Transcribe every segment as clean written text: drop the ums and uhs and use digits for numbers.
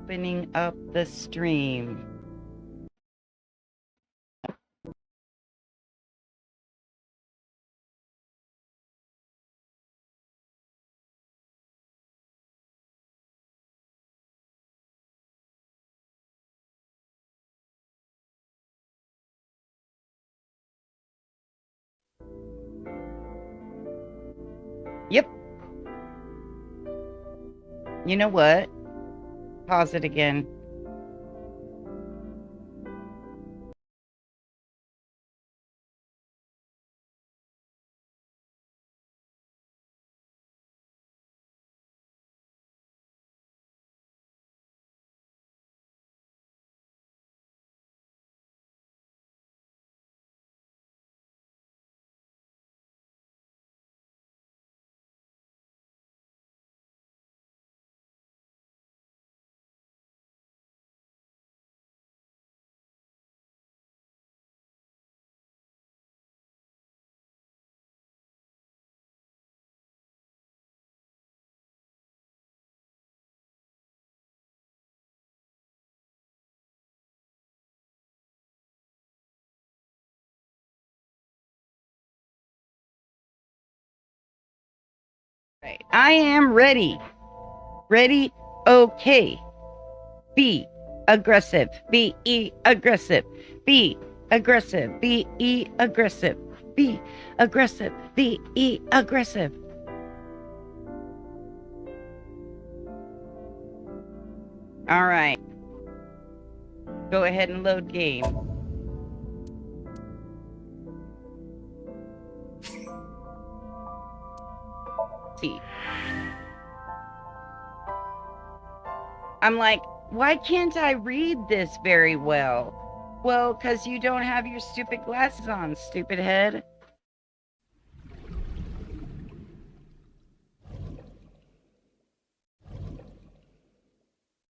Opening up the stream. Yep. You know what? Pause it again. Right. I am ready. Ready? Okay. Be aggressive. Be aggressive. Be aggressive. Be aggressive. Be aggressive. Be aggressive. All right. Go ahead and load game. See. I'm like, why can't I read this very well? Well, because you don't have your stupid glasses on, stupid head.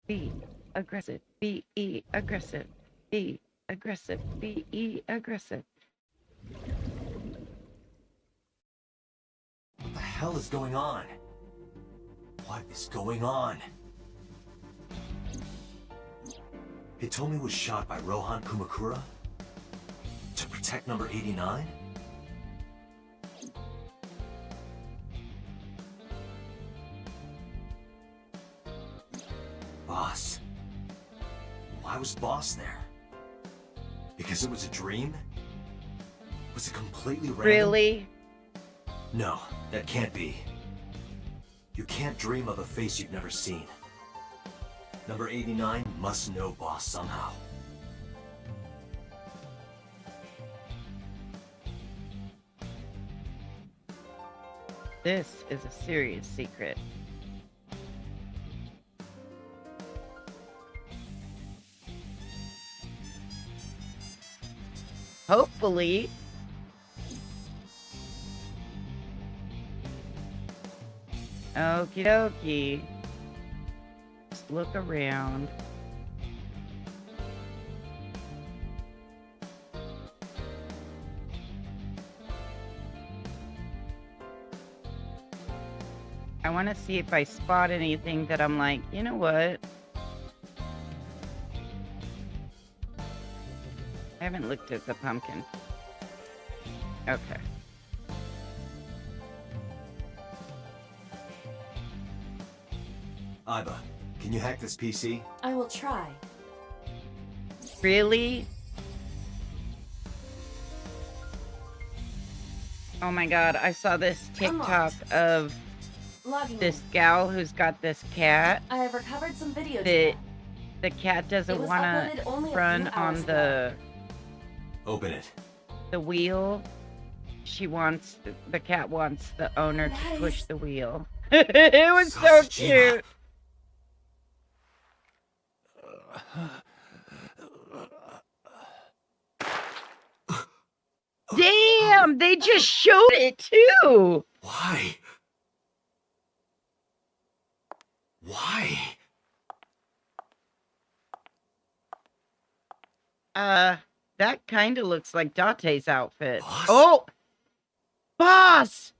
Be aggressive. Be aggressive. Be aggressive. Be aggressive. What the hell is going on? What is going on? Hitomi was shot by Rohan Kumakura? To protect number 89? Boss. Why was Boss there? Because it was a dream? Was it completely random? Really? No, that can't be. You can't dream of a face you've never seen. Number 89 must know Boss somehow. This is a serious secret. Hopefully. Okie dokie. Just look around. I want to see if I spot anything that I'm like, you know what? I haven't looked at the pumpkin. Okay. Iba, can you hack this PC? I will try. Really? Oh my god, I saw this TikTok of Logging this in. gal who's got this cat. I have recovered some video The, data. the cat It doesn't was want uploaded to only a run few on hours the Open it. wheel. She wants, the cat wants the owner to push the wheel. It was so Sashima. cute. Damn, they just showed it too. Why? Why? That kind of looks like Date's outfit. Boss? Oh! Boss!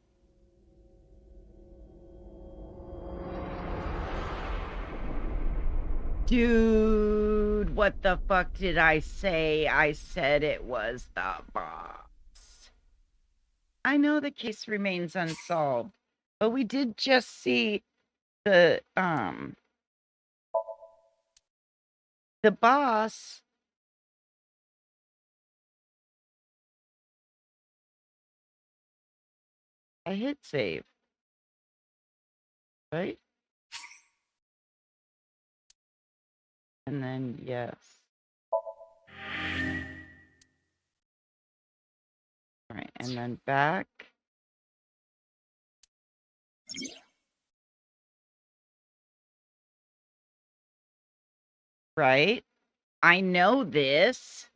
Dude, what the fuck did I say? I said it was the boss. I know the case remains unsolved, but we did just see the boss. I hit save, right? And then yes. All right, and then back. Right? I know this.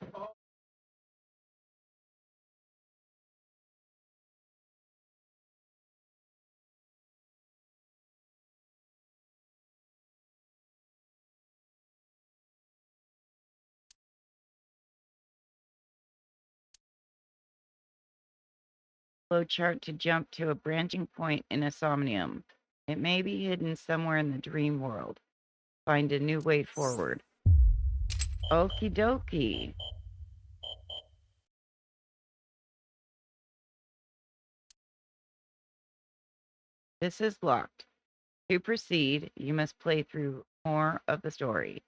Flowchart to jump to a branching point in a somnium. It may be hidden somewhere in the dream world. Find a new way forward. Okie dokie. This is locked. To proceed, you must play through more of the story.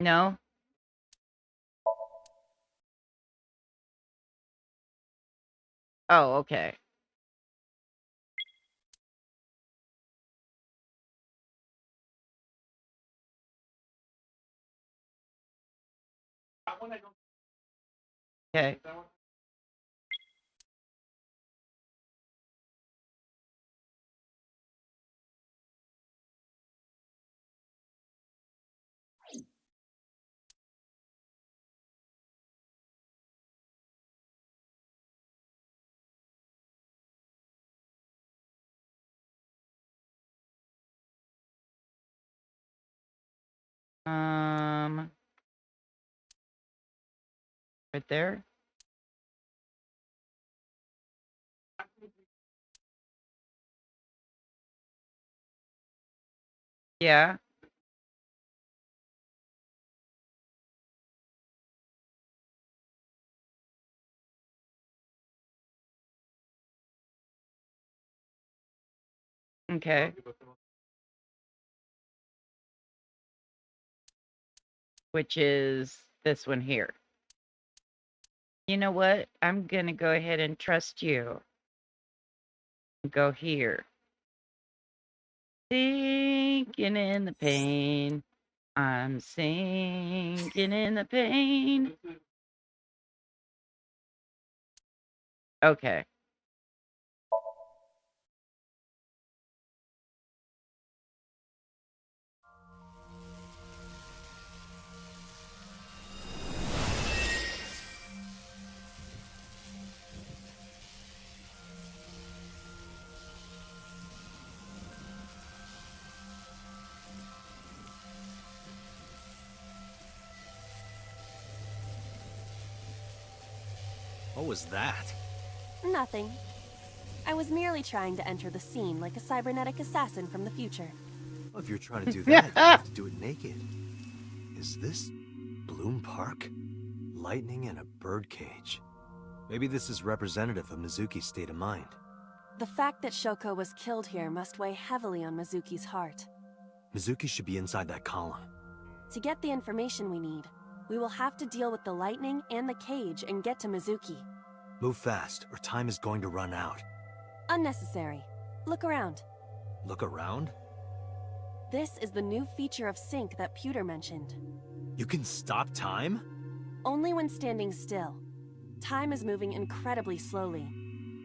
No? Oh, okay. Okay. Right there. Yeah. Okay. Which is this one here. You know what? I'm going to go ahead and trust you. Go here. Sinking in the pain. I'm sinking in the pain. Okay. What was that? Nothing. I was merely trying to enter the scene like a cybernetic assassin from the future. Well, if you're trying to do that, you have to do it naked. Is this Bloom Park? Lightning in a birdcage. Maybe this is representative of Mizuki's state of mind. The fact that Shoko was killed here must weigh heavily on Mizuki's heart. Mizuki should be inside that column. To get the information we need, we will have to deal with the lightning and the cage and get to Mizuki. Move fast, or time is going to run out. Unnecessary. Look around. Look around? This is the new feature of Sync that Pewter mentioned. You can stop time? Only when standing still. Time is moving incredibly slowly.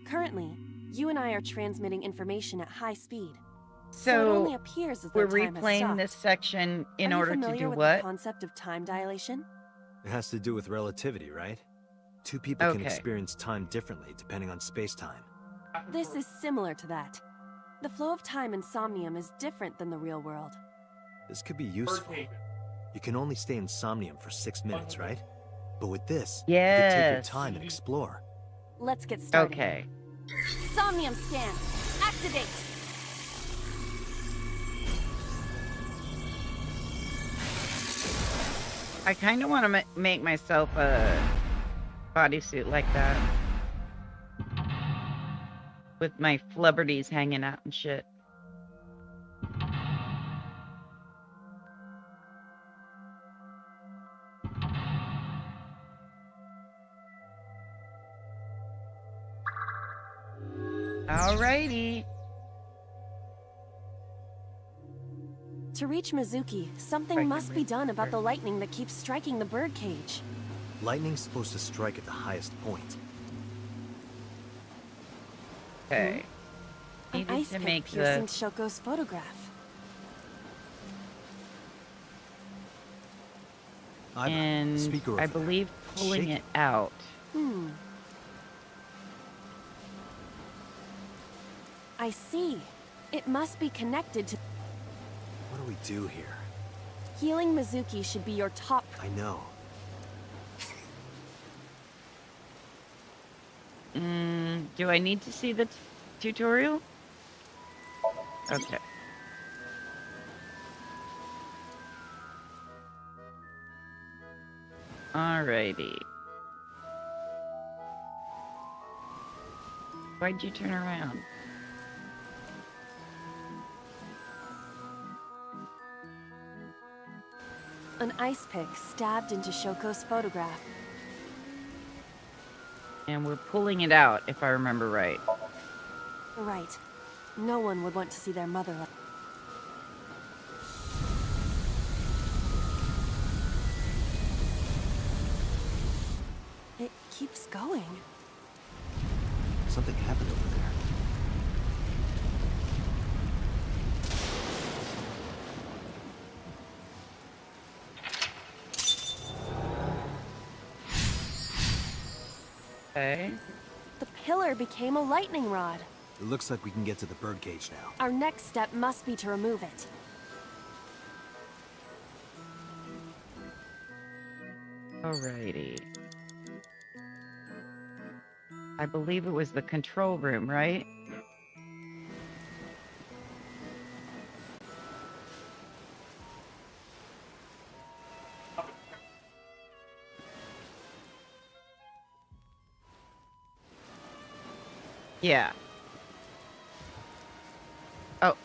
Currently, you and I are transmitting information at high speed. So it only So appears as we're though time has replaying stopped. this section in Are you order to familiar do with what? the concept of time dilation? It has to do with relativity, right? Two people can Okay. experience time differently depending on space-time. This is similar to that. The flow of time in Somnium is different than the real world. This could be useful. You can only stay in Somnium for 6 minutes, right? But with this, you can take your Yes. time and explore. Let's get started. Okay. Somnium scan. Activate. I kind of want to make myself a bodysuit like that. With my flubberties hanging out and shit. Alrighty. To reach Mizuki, something must be done about the lightning that keeps striking the birdcage. Lightning's supposed to strike at the highest point. Okay. An Needed ice to pick make piercing the... Shoko's photograph. And speaker I over there. believe pulling Shake it out. I see. It must be connected to... What do we do here? Healing Mizuki should be your top... I know. Do I need to see the tutorial? Okay. Alrighty. Why'd you turn around? An ice pick stabbed into Shoko's photograph. And we're pulling it out, if I remember right. Right. No one would want to see their mother like... It keeps going. Something happened over there. Okay. The pillar became a lightning rod. It looks like we can get to the birdcage now. Our next step must be to remove it. Alrighty. I believe it was the control room, right? Yeah. Oh.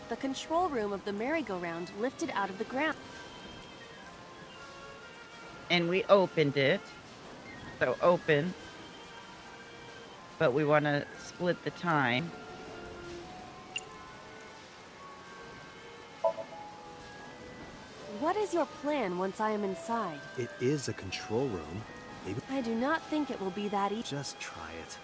The control room of the merry-go-round lifted out of the ground. And we opened it. So open. But we want to split the time. What is your plan once I am inside? It is a control room. Maybe I do not think it will be that easy. just try it.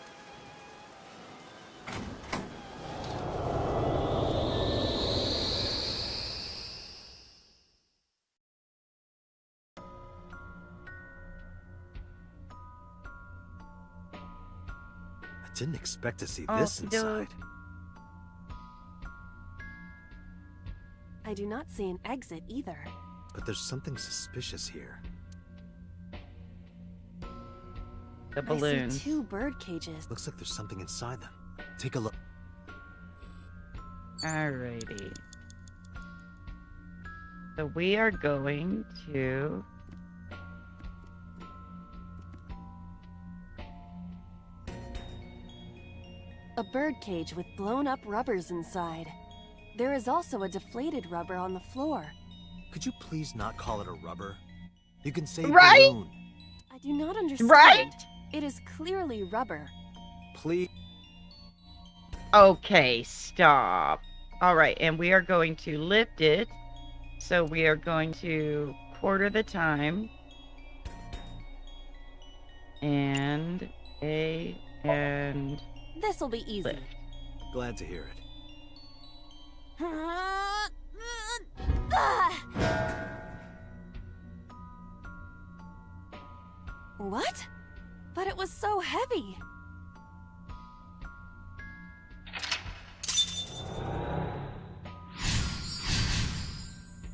I didn't expect to see this dude. inside. I do not see an exit either. But there's something suspicious here. The I balloons. see 2 bird cages. Looks like there's something inside them. Take a look. Alrighty. So we are going to... A bird cage with blown-up rubbers inside. There is also a deflated rubber on the floor. Could you please not call it a rubber? You can say Right? balloon. I do not understand. Right? It is clearly rubber. Please. Okay, stop. Alright, and we are going to lift it. So we are going to quarter the time. And and This'll be easy. lift. Glad to hear it. What? But it was so heavy.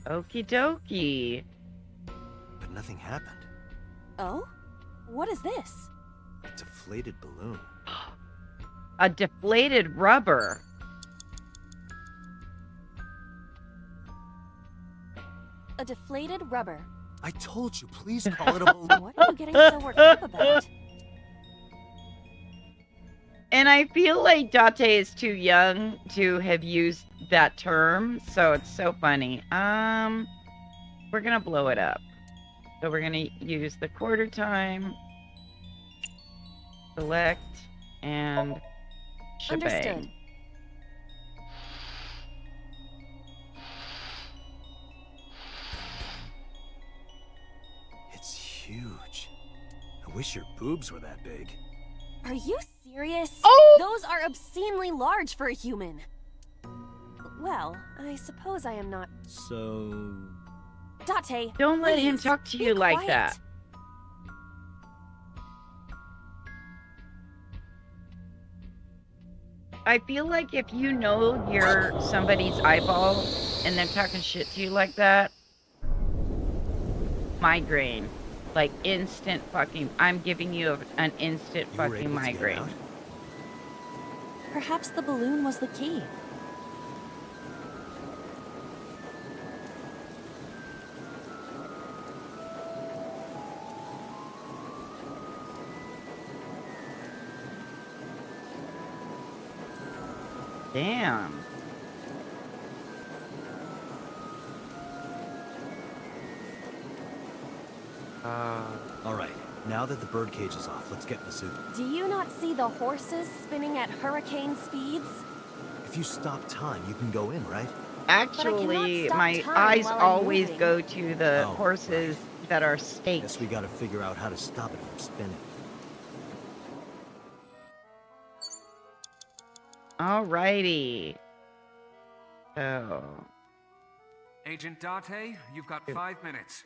Okie dokie. But nothing happened. Oh? What is this? A deflated balloon. A deflated rubber. A deflated rubber. I told you, please call it a balloon. What are you getting so worked up about? And I feel like Date is too young to have used that term, so it's so funny. We're gonna blow it up. So we're gonna use the quarter time, select, and shebang. Understood. It's huge. I wish your boobs were that big. Are you serious? Oh! Those are obscenely large for a human. Well, I suppose I am not. So... Date, Don't let him please, talk to be you like quiet. that. I feel like if you know you're somebody's eyeball and they're talking shit to you like that, migraine. Like instant fucking, I'm giving you an instant You were fucking able to get migraine. out? Perhaps the balloon was the key. Damn. All right, now that the birdcage is off, let's get in the zoo. Do you not see the horses spinning at hurricane speeds? If you stop time, you can go in, right? Actually, stop my time eyes while I'm always moving. go to the Oh, horses that are staked. Guess we gotta figure out how to stop it from spinning. Alrighty. So, Agent Date, you've got 5 minutes.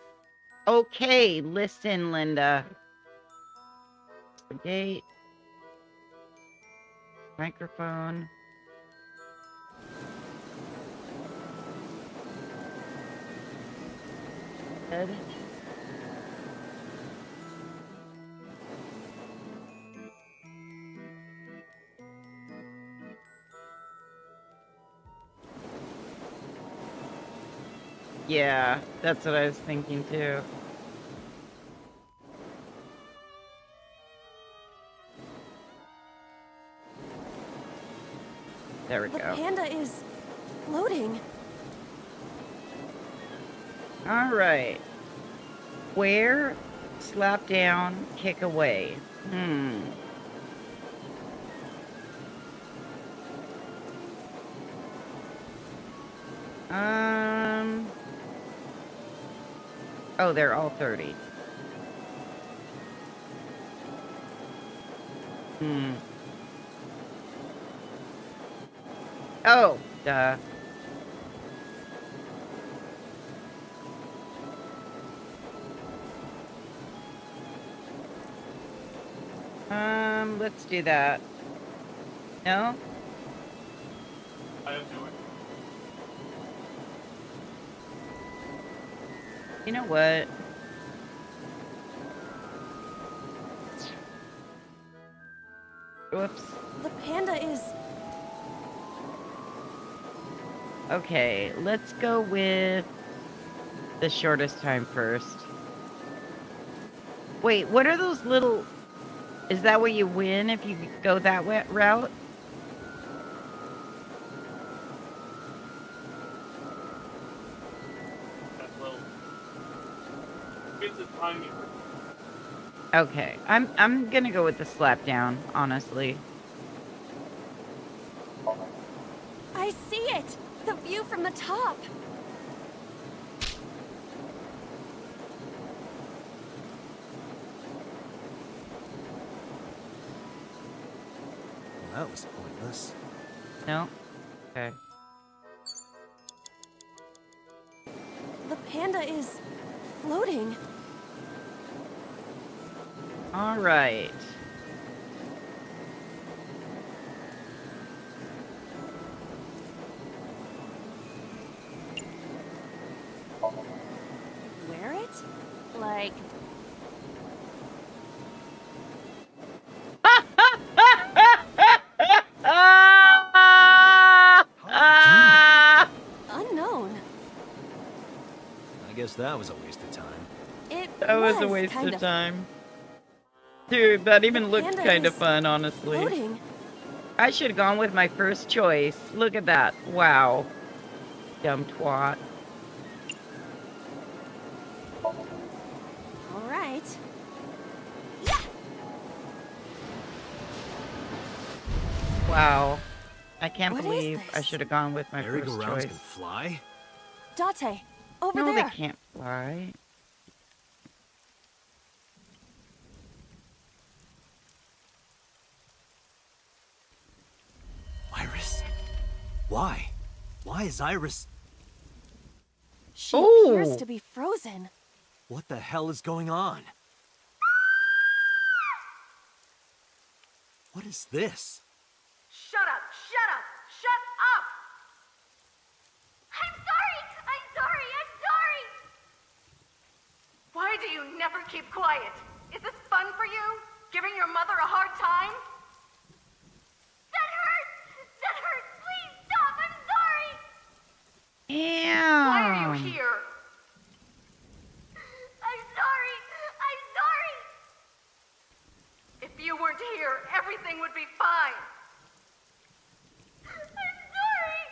okay, listen, Linda. The gate. Microphone. Head. Yeah, that's what I was thinking too. There we The go. panda is floating. All right. Where? Slap down, kick away. Oh, they're all 30. Oh, duh. Let's do that. No? I'll do it. You know what? Whoops. The panda is. Okay, let's go with the shortest time first. Wait, what are those little... Is that what you win if you go that route? That will. It's a timing. Okay, I'm gonna go with the slap down, honestly. I see it! The view from the top! Well, that was pointless. No? Okay. The panda is floating. All right. Wear it? Like, that was a waste of time. It That was a waste kind of time. Dude, that even The looked panda kind of is fun, honestly. floating. I should have gone with my first choice. Look at that. Wow. Dumb twat. All right. Yeah. Wow. I can't What is believe I this? should have gone with my first Merry-go-rounds choice. can fly? Date, over No, there. they can't fly. Iris? Why? Why is Iris... She Oh. appears to be frozen. What the hell is going on? What is this? Shut up! Shut up! Shut up! I'm sorry! I'm sorry! I'm sorry! Why do you never keep quiet? Is this fun for you? Giving your mother a hard time? That hurts! That hurts! Please stop! I'm sorry! Why are you Damn. here? I'm sorry! I'm sorry! If you weren't here, everything would be fine. I'm sorry!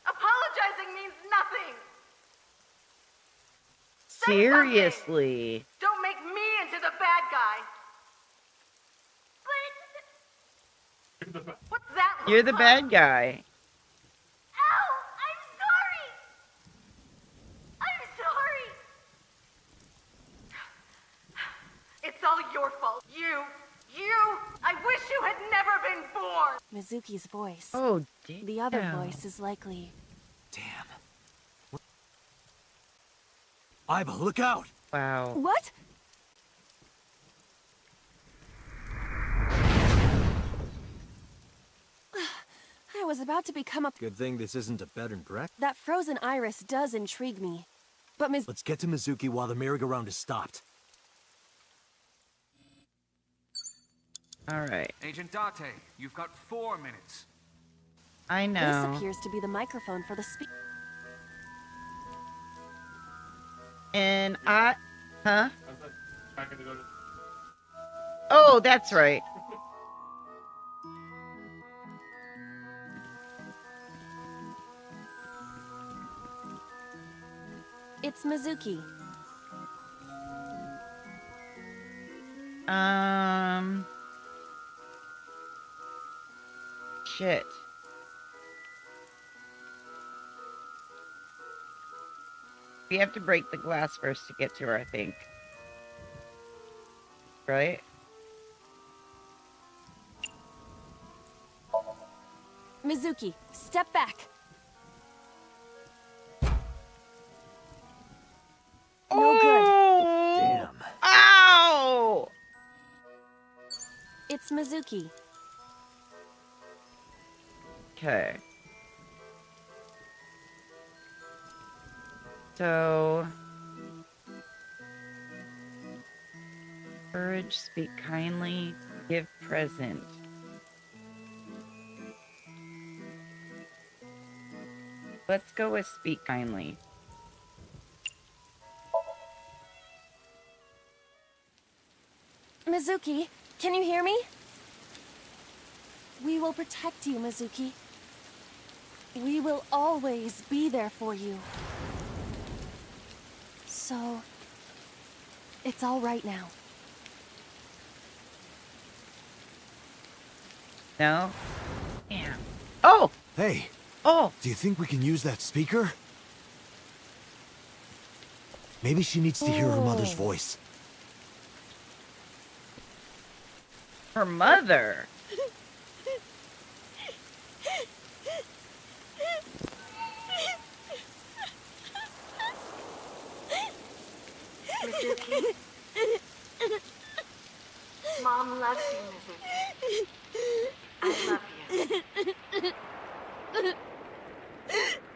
Apologizing means nothing! Say something. Seriously. Don't make me into the bad guy! But... What's that look You're the like? bad guy. Ow! I'm sorry! I'm sorry! It's all your fault. You! I wish you had never been born! Mizuki's voice. Oh, damn. The other voice is likely. Damn. What? Aiba, look out! Wow. What? I was about to become a... Good thing this isn't a bed and breakfast. That frozen iris does intrigue me. But Let's get to Mizuki while the merry-go-round is stopped. All right. Agent Date, you've got 4 minutes. I know. This appears to be the microphone for the speak. And I... Huh? I'm gonna go to... Oh, that's right. It's Mizuki. Shit. We have to break the glass first to get to her, I think. Right? Mizuki, step back. No good. Damn. Ow! It's Mizuki. Okay. So... Courage, speak kindly, give present. Let's go with speak kindly. Mizuki, can you hear me? We will protect you, Mizuki. We will always be there for you. So, it's all right now. No? Damn. Oh! Hey, Oh! do you think we can use that speaker? Maybe she needs to hear her mother's Oh. voice. Her mother! Mizuki. Mom loves you, Mizuki. I love you.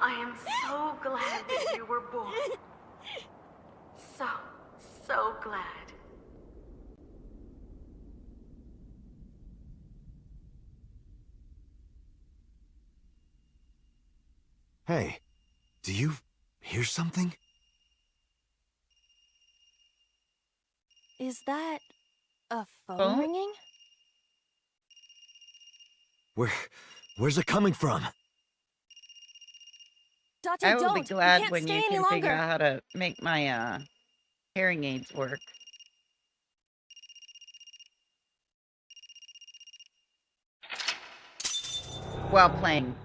I am so glad that you were born. So glad. Hey, do you hear something? Is that a phone Phone? ringing? Where's it coming from? Date, I will don't! be We glad can't when stay you any can figure longer! out how to make my hearing aids work. While playing.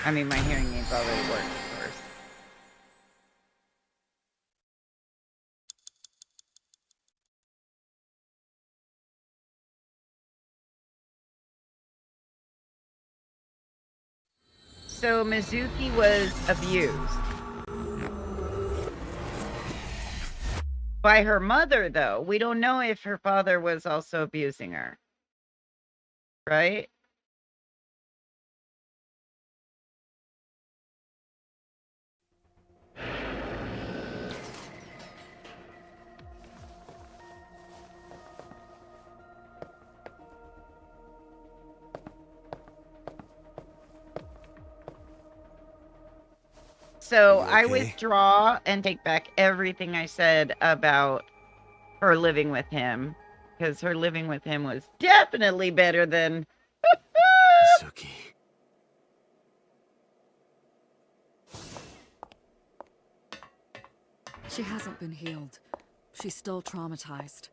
I mean, my hearing aids already work, of course. So Mizuki was abused. By her mother, though. We don't know if her father was also abusing her. Right? So Are you I okay? withdraw and take back everything I said about her living with him. Because her living with him was definitely better than... Mizuki. She hasn't been healed. She's still traumatized.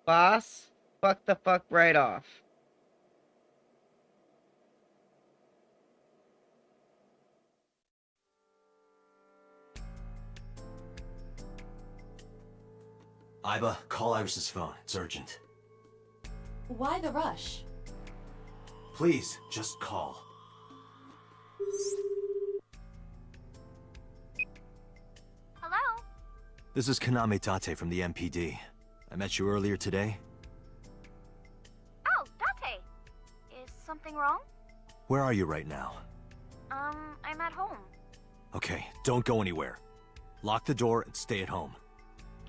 Boss, fuck the fuck right off. Iba, call Iris's phone. It's urgent. Why the rush? Please, just call. Hello? This is Kaname Tate from the MPD. I met you earlier today. Oh, Date. Is something wrong? Where are you right now? I'm at home. Okay, don't go anywhere. Lock the door and stay at home.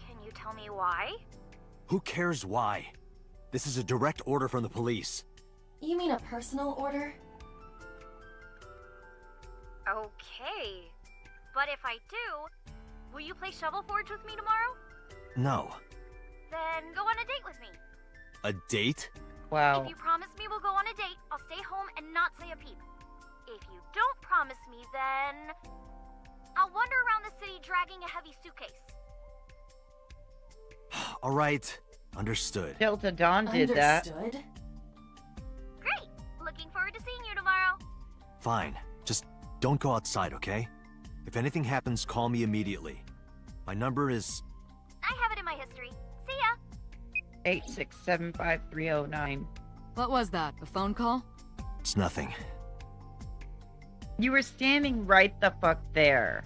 Can you tell me why? Who cares why? This is a direct order from the police. You mean a personal order? Okay. But if I do, will you play Shovel Forge with me tomorrow? No. Then go on a date with me. A date? Wow. If you promise me we'll go on a date, I'll stay home and not say a peep. If you don't promise me, then I'll wander around the city dragging a heavy suitcase. All right. Understood. Delta Dawn did that. Understood. Great! Looking forward to seeing you tomorrow. Fine. Just don't go outside, okay? If anything happens, call me immediately. My number is... I have it in my history. See ya! 8675309. What was that? A phone call? It's nothing. You were standing right the fuck there.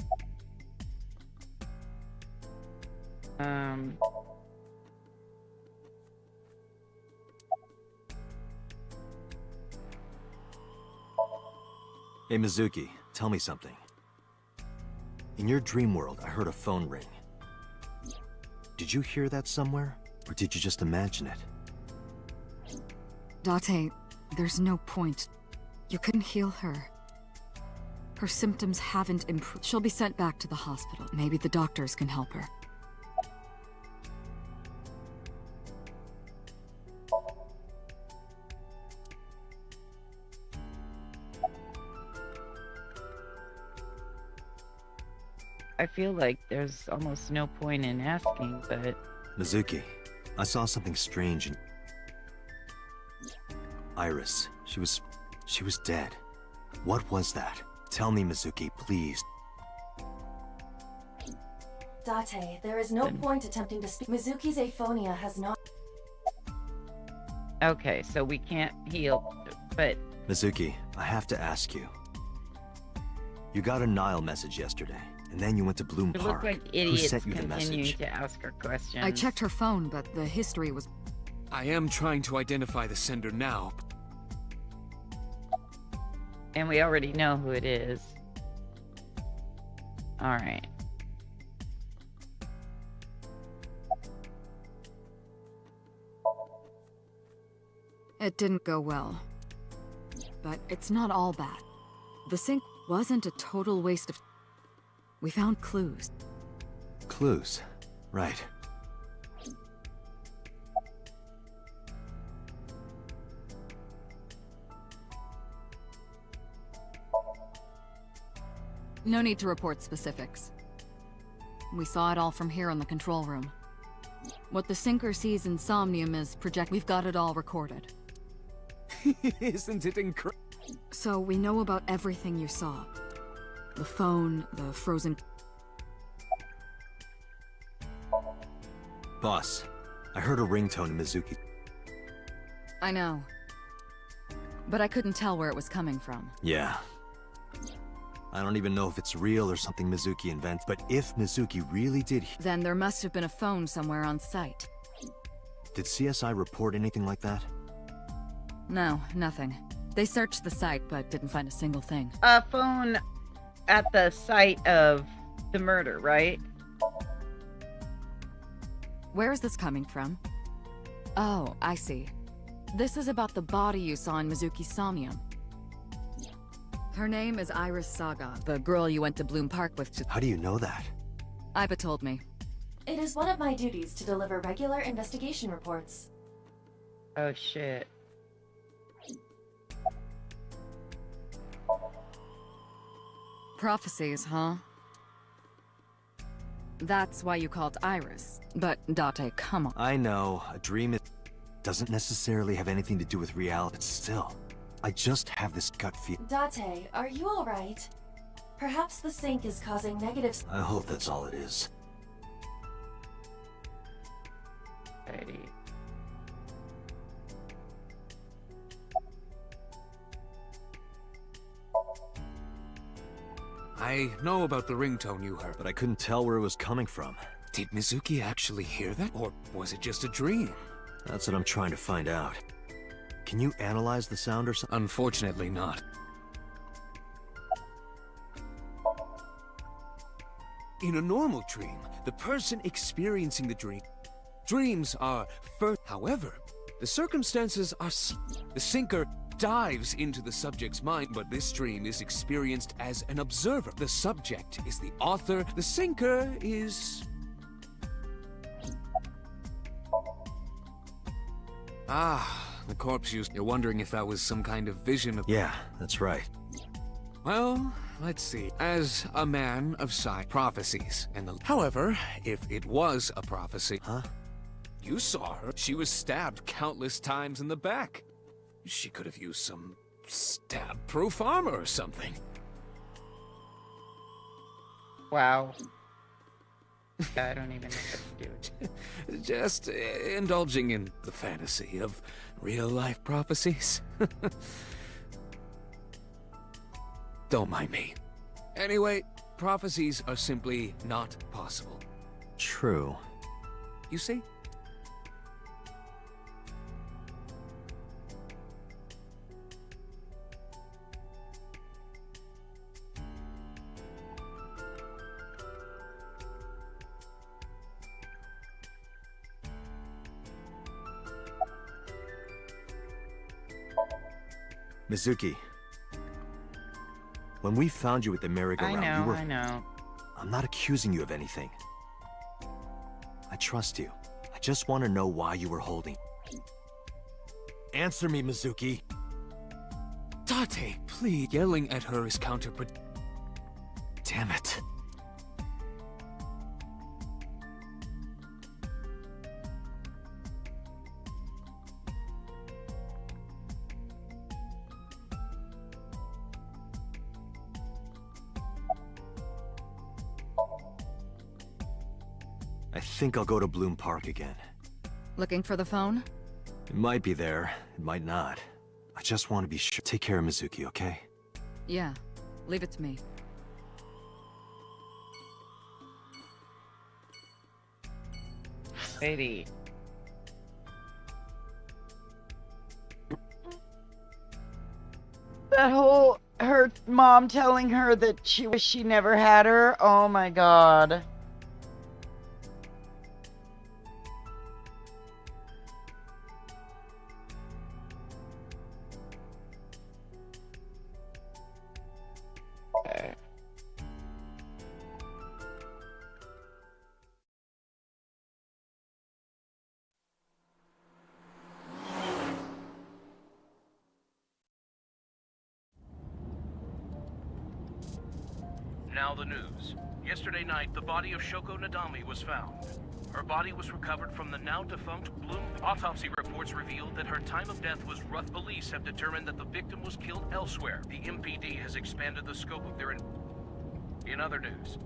Hey, Mizuki, tell me something. In your dream world, I heard a phone ring. Did you hear that somewhere? Or did you just imagine it? Date, there's no point. You couldn't heal her. Her symptoms haven't improved. She'll be sent back to the hospital. Maybe the doctors can help her. I feel like there's almost no point in asking, but... Mizuki, I saw something strange in... Iris, she was dead. What was that? Tell me, Mizuki, please. Date, there is no point attempting to speak. Mizuki's aphonia has not... Okay, so we can't heal, but... Mizuki, I have to ask you. You got a Nile message yesterday, and then you went to Bloom We Park. look like Who idiots sent you the continuing message? to ask her questions. I checked her phone, but the history was... I am trying to identify the sender now. And we already know who it is. Alright. It didn't go well. But it's not all bad. The sink wasn't a total waste of... We found clues. Clues. Right. No need to report specifics. We saw it all from here in the control room. What the sinker sees in Somnium is we've got it all recorded. Isn't it incredible? So we know about everything you saw. The phone, the frozen... Boss, I heard a ringtone in Mizuki. I know. But I couldn't tell where it was coming from. Yeah. I don't even know if it's real or something Mizuki invented, but if Mizuki really did... Then there must have been a phone somewhere on site. Did CSI report anything like that? No, nothing. They searched the site, but didn't find a single thing. A phone at the site of the murder, right? Where is this coming from? Oh, I see. This is about the body you saw in Mizuki's Somnium. Her name is Iris Saga, the girl you went to Bloom Park with. How do you know that? Iba told me. It is one of my duties to deliver regular investigation reports. Oh shit. Prophecies, huh? That's why you called Iris. But, Date, come on. I know, a dream doesn't necessarily have anything to do with reality, but still. I just have this gut feel. Date, are you alright? Perhaps the sink is causing negative... I hope that's all it is. Alrighty. I know about the ringtone you heard. But I couldn't tell where it was coming from. Did Mizuki actually hear that? Or was it just a dream? That's what I'm trying to find out. Can you analyze the sound or something? Unfortunately not. In a normal dream, the person experiencing the dreams are first. However, the circumstances are the sinker dives into the subject's mind, but this dream is experienced as an observer. The subject is the author, the sinker is... Ah, the corpse used... You're wondering if that was some kind of vision of... Yeah, that's right. Well, let's see. As a man of prophecies, and the... However, if it was a prophecy... Huh? You saw her. She was stabbed countless times in the back. She could have used some stab-proof armor or something. Wow. I don't even know what to do. Just indulging in the fantasy of real-life prophecies. Don't mind me. Anyway, prophecies are simply not possible. True. You see? Mizuki. When we found you at the merry-go-round, you were... I know. I'm not accusing you of anything. I trust you. I just want to know why you were holding... Answer me, Mizuki. Date, please. Yelling at her is counterproductive. Damn it. I think I'll go to Bloom Park again. Looking for the phone? It might be there, it might not. I just want to be sure. Take care of Mizuki, okay? Yeah. Leave it to me. Lady. That whole, her mom telling her that she wished she never had her. Oh my god. Okay. Now the news. Yesterday night, the body of Shoko Nadami was found. Her body was recovered from the now-defunct Bloom. Autopsy reports revealed that her time of death was rough. Police have determined that the victim was killed elsewhere. The MPD has expanded the scope of their... In other news,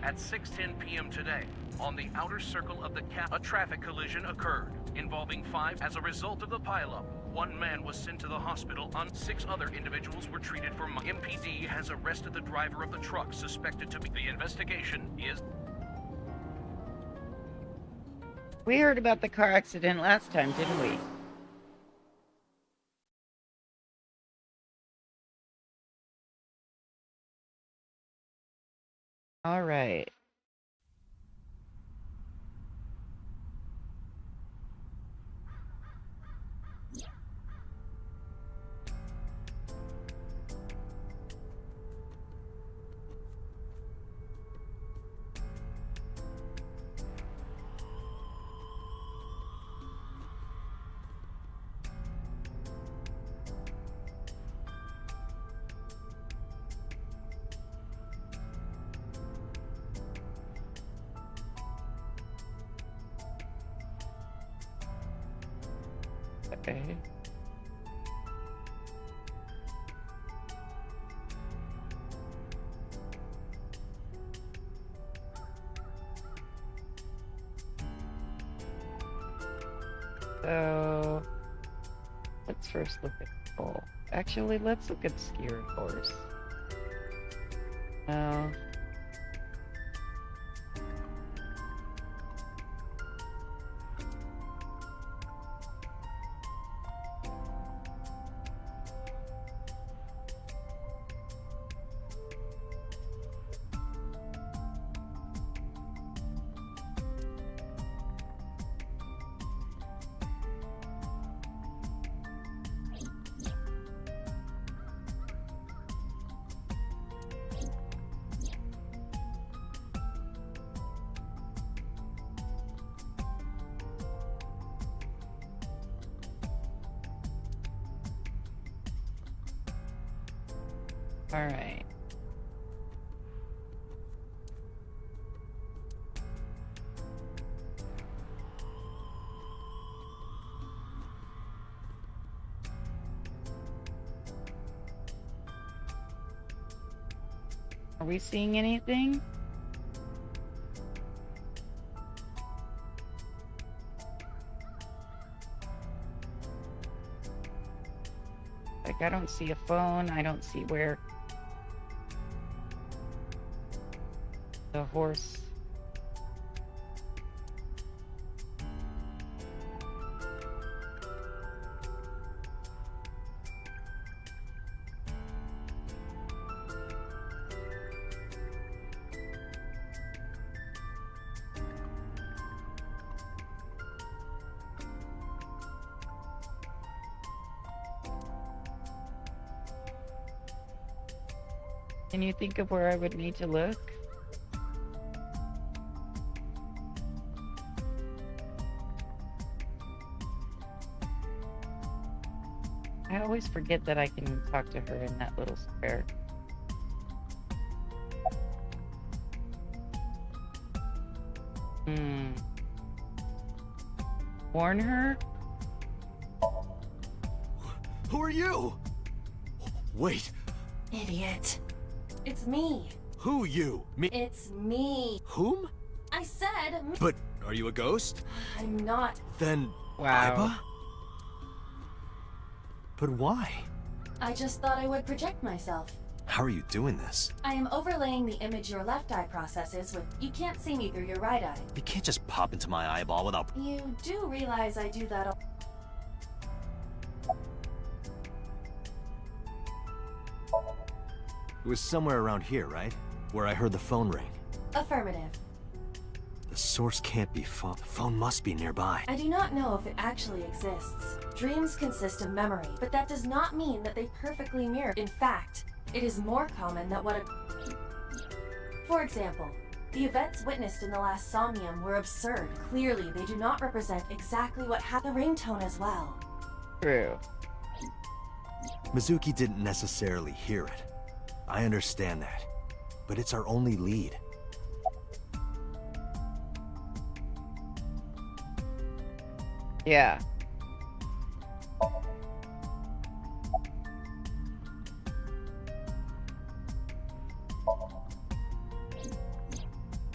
at 6:10 p.m. today, on the outer circle of the cap, a traffic collision occurred, involving 5. As a result of the pileup, 1 man was sent to the hospital and 6 other individuals were treated for... MPD has arrested the driver of the truck suspected to be... The investigation is... We heard about the car accident last time, didn't we? All right. Okay. So, let's first look at Bull. Actually, let's look at Skier Horse. No. All right. Are we seeing anything? Like, I don't see a phone. I don't see where the horse. Can you think of where I would need to look? I always forget that I can talk to her in that little square. Warn her? Who are you? Wait, Idiot. It's me. who you? Me? It's me. Whom? I said But are you a ghost? I'm not. Then Wow. Iba? But why? I just thought I would project myself. How are you doing this? I am overlaying the image your left eye processes with. You can't see me through your right eye. You can't just pop into my eyeball without... You do realize I do that all. It was somewhere around here, right? Where I heard the phone ring. Affirmative. The source can't be phone. The phone must be nearby. I do not know if it actually exists. Dreams consist of memory, but that does not mean that they perfectly mirror. In fact, it is more common that what a... For example, the events witnessed in the last Somnium were absurd. Clearly, they do not represent exactly what happened. The ringtone as well. True. Mizuki didn't necessarily hear it. I understand that. but it's our only lead. Yeah.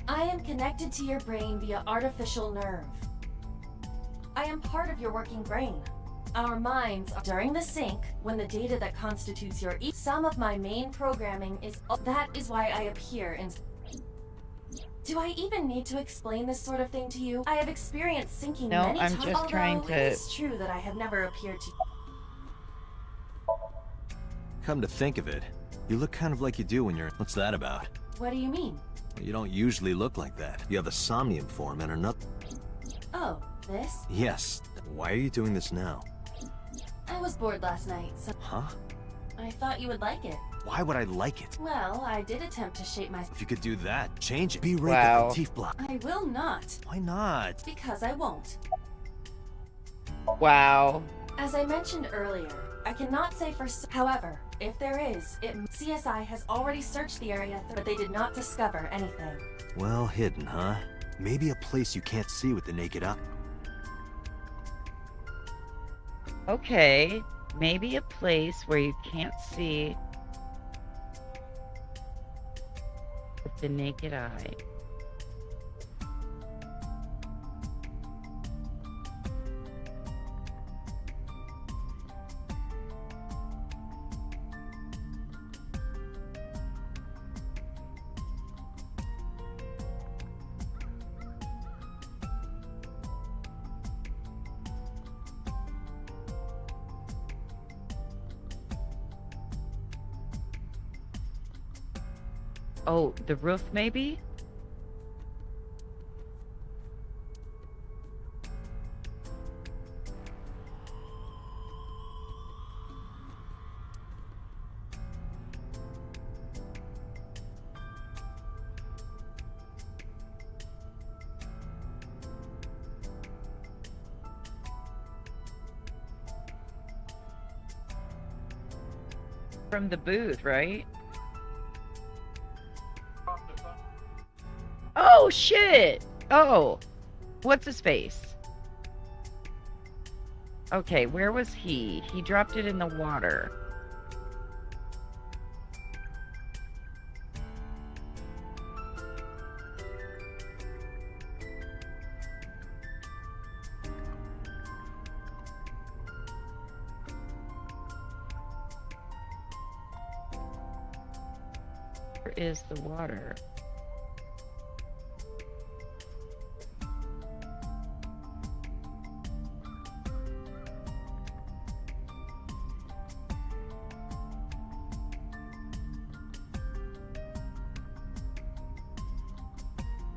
I am connected to your brain via artificial nerve. I am part of your working brain. Our minds are during the sync, when the data that constitutes your some of my main programming is that is why I appear in. Do I even need to explain this sort of thing to you? I have experienced syncing No, many I'm times. just trying although to- it is true that I have never appeared to. Come to think of it, you look kind of like you do when you're... What's that about? What do you mean? You don't usually look like that. You have a somnium form and are not... Oh, this? Yes. Why are you doing this now? I was bored last night, so Huh? I thought you would like it. Why would I like it? Well, I did attempt to shape my. If you could do that, change it. Be right Wow. at the teeth block. I will not, Why not? because I won't. Wow. As I mentioned earlier, I cannot say for however, if there is, CSI has already searched the area, but they did not discover anything. Well hidden, huh? Maybe a place you can't see with the naked eye. Okay. Maybe a place where you can't see with the naked eye. Oh, the roof maybe? From the booth, right? Oh, shit! Oh, what's his face? Okay, where was he? He dropped it in the water. Where is the water?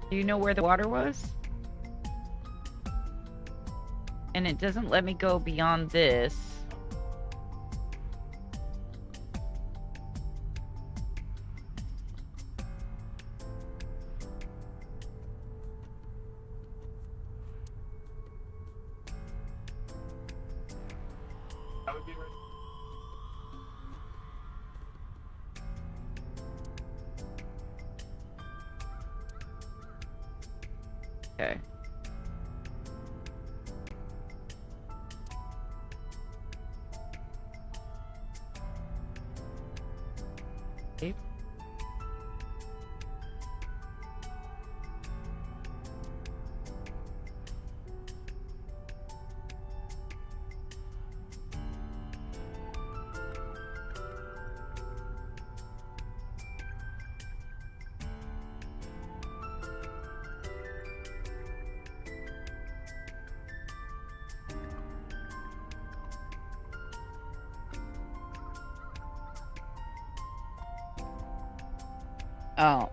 Do you know where the water was? And it doesn't let me go beyond this. That would be right. Okay. Okay. Oh.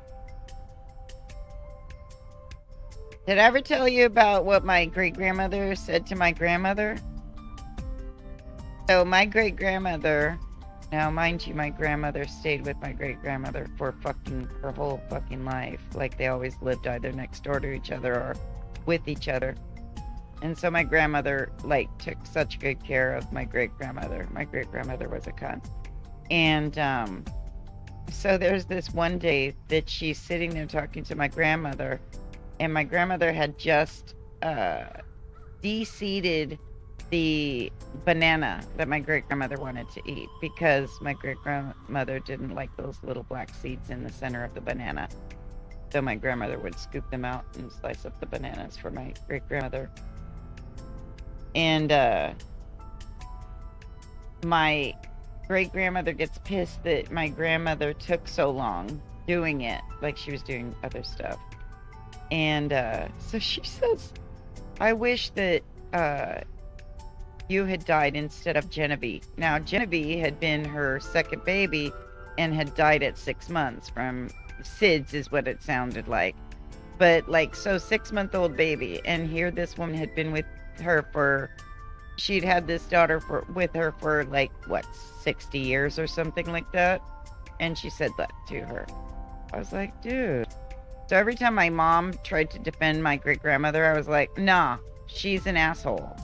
Did I ever tell you about what my great-grandmother said to my grandmother? So my great-grandmother, now mind you, my grandmother stayed with my great-grandmother for her whole fucking life. Like they always lived either next door to each other or with each other. And so my grandmother, like, took such good care of my great-grandmother. My great-grandmother was a cunt. And, So there's this one day that she's sitting there talking to my grandmother, and my grandmother had just de-seeded the banana that my great-grandmother wanted to eat, because my great-grandmother didn't like those little black seeds in the center of the banana. So my grandmother would scoop them out and slice up the bananas for my great-grandmother. And my great-grandmother gets pissed that my grandmother took so long doing it, like she was doing other stuff. And so she says, I wish that you had died instead of Genevieve. Now, Genevieve had been her second baby and had died at 6 months from SIDS, is what it sounded like. But, like, so 6-month-old baby, and here this woman had been with her for, she'd had this daughter with her for, like, what, 60 years or something like that? And she said that to her. I was like, dude. So every time my mom tried to defend my great-grandmother, I was like, nah, she's an asshole.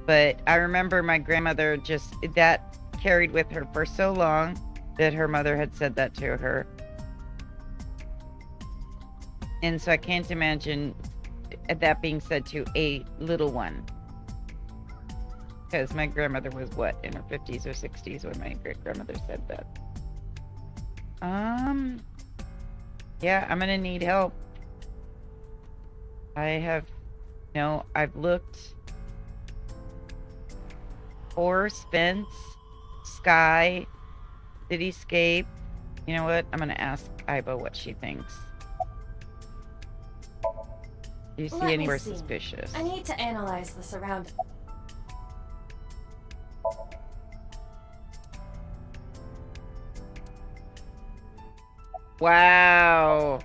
But I remember my grandmother just, that carried with her for so long that her mother had said that to her. And so I can't imagine that being said to a little one. Because my grandmother was, what, in her 50s or 60s when my great-grandmother said that. Yeah, I'm gonna need help. I've looked. Horse, fence, sky, cityscape. You know what? I'm gonna ask Iba what she thinks. Do you see anywhere suspicious? I need to analyze the surroundings. Wow.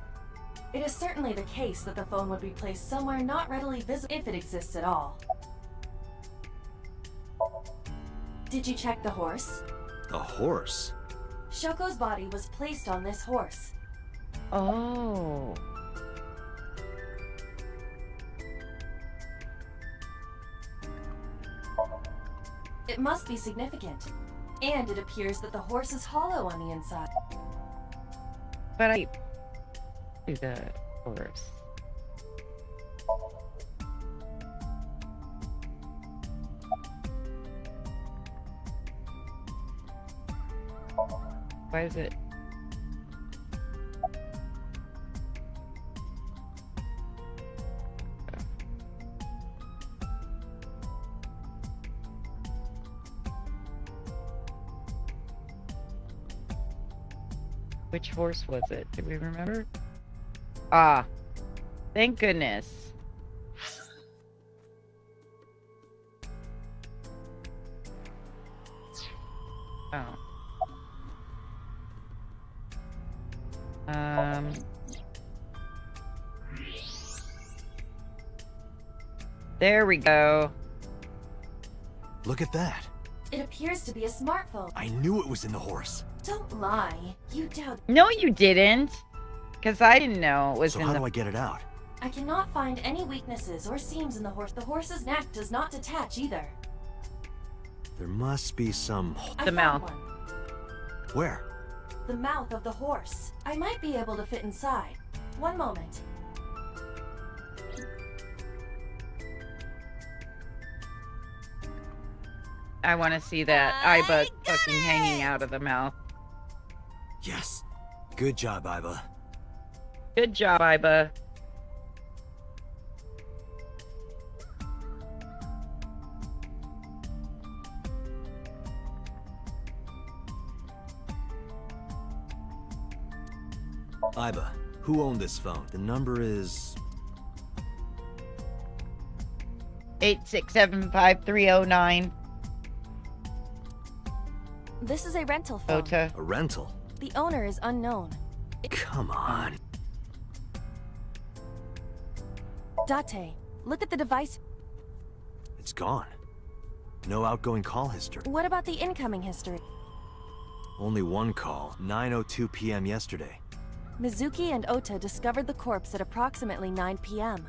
It is certainly the case that the phone would be placed somewhere not readily visible, if it exists at all. Did you check the horse? A horse? Shoko's body was placed on this horse. Oh. It must be significant. And it appears that the horse is hollow on the inside. But I do the horse. Why is it? Which horse was it? Do we remember? Ah, thank goodness. Oh. There we go. Look at that. It appears to be a smartphone. I knew it was in the horse. Don't lie. You doubt. No, you didn't. Because I didn't know it was So in how the... do I get it out? I cannot find any weaknesses or seams in the horse. The horse's neck does not detach either. There must be some... I The found mouth. one. Where? The mouth of the horse. I might be able to fit inside. One moment. I want to see that Iba fucking hanging out of the mouth. Yes. Good job, Iba. Good job, Iba. Iba, who owned this phone? The number is... 8675309. This is a rental phone. Ota. a rental. The owner is unknown. Come on. Date, look at the device. It's gone. No outgoing call history. What about the incoming history? Only one call, 9:02 p.m. yesterday. Mizuki and Ota discovered the corpse at approximately 9 p.m.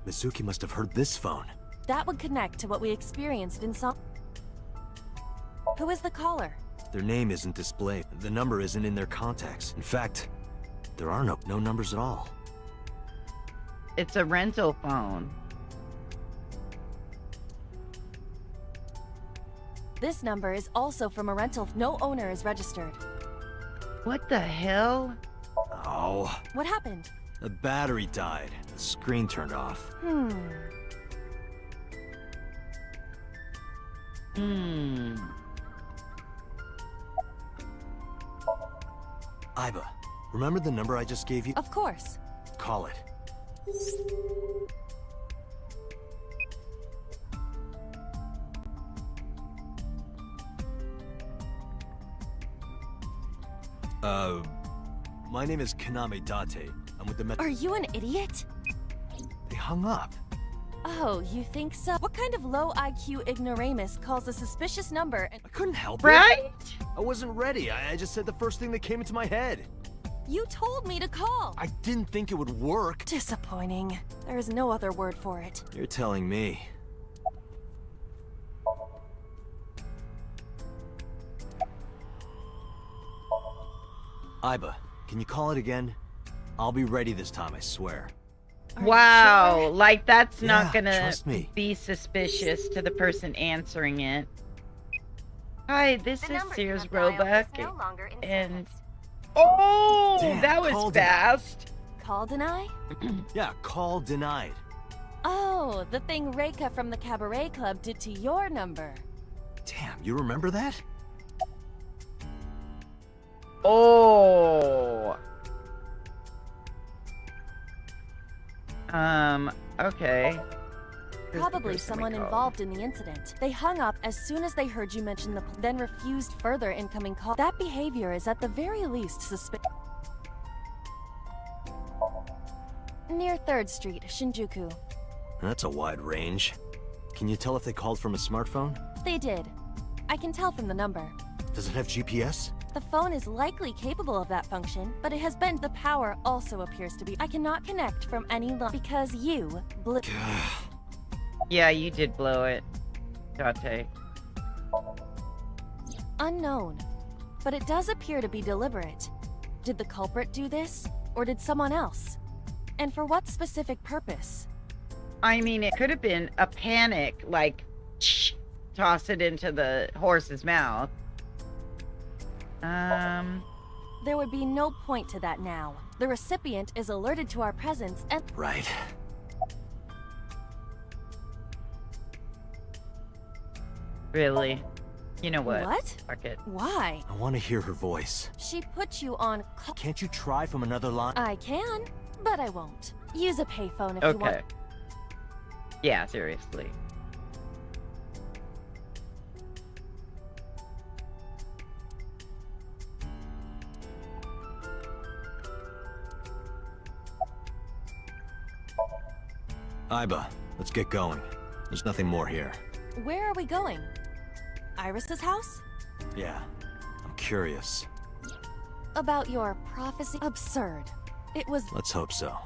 Mizuki must have heard this phone. That would connect to what we experienced in Who is the caller? Their name isn't displayed. The number isn't in their contacts. In fact, there are no numbers at all. It's a rental phone. This number is also from a rental. No owner is registered. What the hell? Oh, What happened? the battery died. The screen turned off. Hmm. Iba, remember the number I just gave you? Of course. Call it. My name is Kaname Date. I'm with the Met. Are you an idiot? They hung up. Oh, you think so? What kind of low IQ ignoramus calls a suspicious number and— I couldn't help it. Right? I wasn't ready. I just said the first thing that came into my head. You told me to call! I didn't think it would work. Disappointing. There is no other word for it. You're telling me. Iba, can you call it again? I'll be ready this time, I swear. Are you Wow, sure? like that's Yeah, not gonna trust me. be suspicious to the person answering it. Hi, this is Sears Roebuck, and oh, Damn, that was call denied. fast. Call deny? Yeah, call denied. Oh, the thing Reika from the Cabaret Club did to your number. Damn, you remember that? Oh. Okay. Who's the Probably person we someone called? involved in the incident. They hung up as soon as they heard you mention then refused further incoming call. That behavior is at the very least suspicious. Near 3rd Street, Shinjuku. That's a wide range. Can you tell if they called from a smartphone? They did. I can tell from the number. Does it have GPS? The phone is likely capable of that function, but it has been— the power also appears to be— I cannot connect from any line because you blew— Yeah, you did blow it, Date. Unknown. But it does appear to be deliberate. Did the culprit do this, or did someone else? And for what specific purpose? I mean, it could have been a panic, like, toss it into the horse's mouth. There would be no point to that now. The recipient is alerted to our presence and— Right. Really? You know what? What? Fuck it. Why? I want to hear her voice. She put you on call— Can't you try from another line? I can, but I won't. Use a payphone if you want. Okay. Yeah, seriously. Iba, let's get going. There's nothing more here. Where are we going? Iris's house? Yeah, I'm curious. About your prophecy? Absurd. It was— Let's hope so.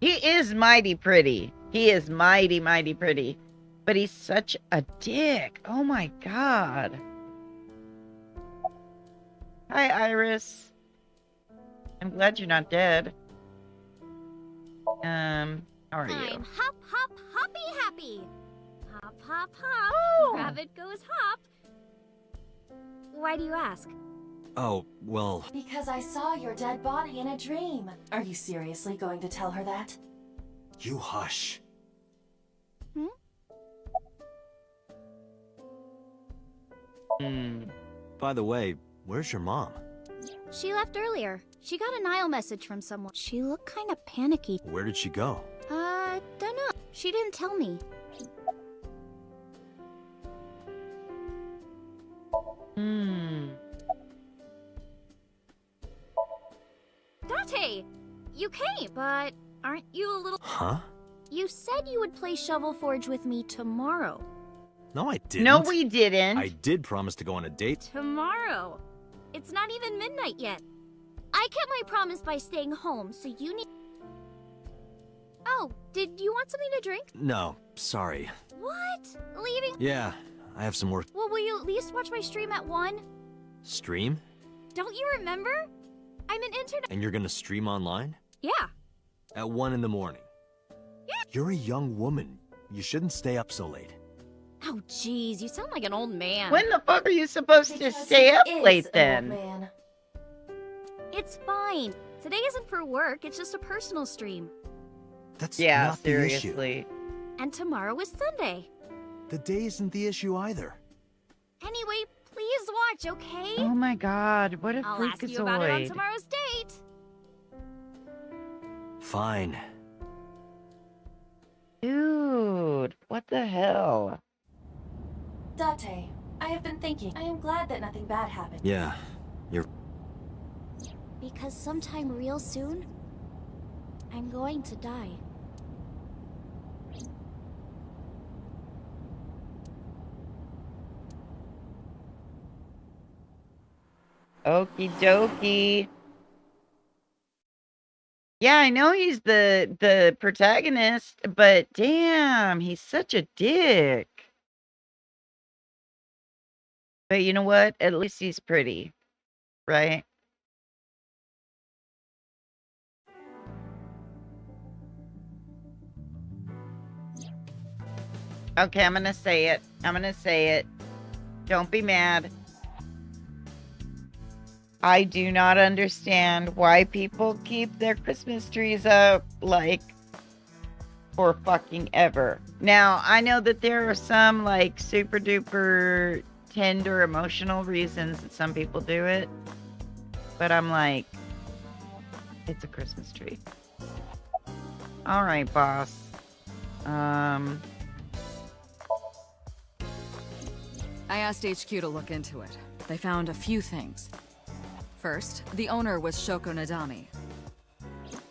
He is mighty pretty. He is mighty, mighty pretty. But he's such a dick. Oh my god. Hi, Iris. I'm glad you're not dead. How are you? I'm hop, hop, hoppy happy. Hop, hop, hop. Oh. Rabbit goes hop. Why do you ask? Oh, well, because I saw your dead body in a dream. Are you seriously going to tell her that? you hush. Hmm. By the way, where's your mom? She left earlier. She got a Nile message from someone. She looked kind of panicky. Where did she go? Don't know. She didn't tell me. Hmm. Hey, you came, but aren't you a little... Huh? You said you would play Shovel Forge with me tomorrow. No, I didn't. No, we didn't. I did promise to go on a date. Tomorrow. It's not even midnight yet. I kept my promise by staying home, so you need... Oh, did you want something to drink? No, sorry. What? Leaving? Yeah, I have some work. Well, will you at least watch my stream at 1? Stream? Don't you remember? I'm an internet... And you're gonna stream online? Yeah. At 1 in the morning? Yeah. You're a young woman. You shouldn't stay up so late. Oh, jeez, you sound like an old man. When the fuck are you supposed to Because stay he up is late an then? old man. It's fine. Today isn't for work, it's just a personal stream. That's Yeah, not the issue. seriously. And tomorrow is Sunday. The day isn't the issue either. Anyway, please watch, okay? Oh my god, what a I'll ask you about it on freakazoid. tomorrow's date. Fine. Dude, what the hell? Date, I have been thinking. I am glad that nothing bad happened. Yeah, you're... Because sometime real soon, I'm going to die. Okie dokie. Yeah, I know he's the protagonist, but damn, he's such a dick. But you know what? At least he's pretty, right? Okay, I'm gonna say it. I'm gonna say it. Don't be mad. I do not understand why people keep their Christmas trees up, like, for fucking ever. Now, I know that there are some, like, super duper tender emotional reasons that some people do it. But I'm like, it's a Christmas tree. Alright, boss. I asked HQ to look into it. They found a few things. First, the owner was Shoko Nadami.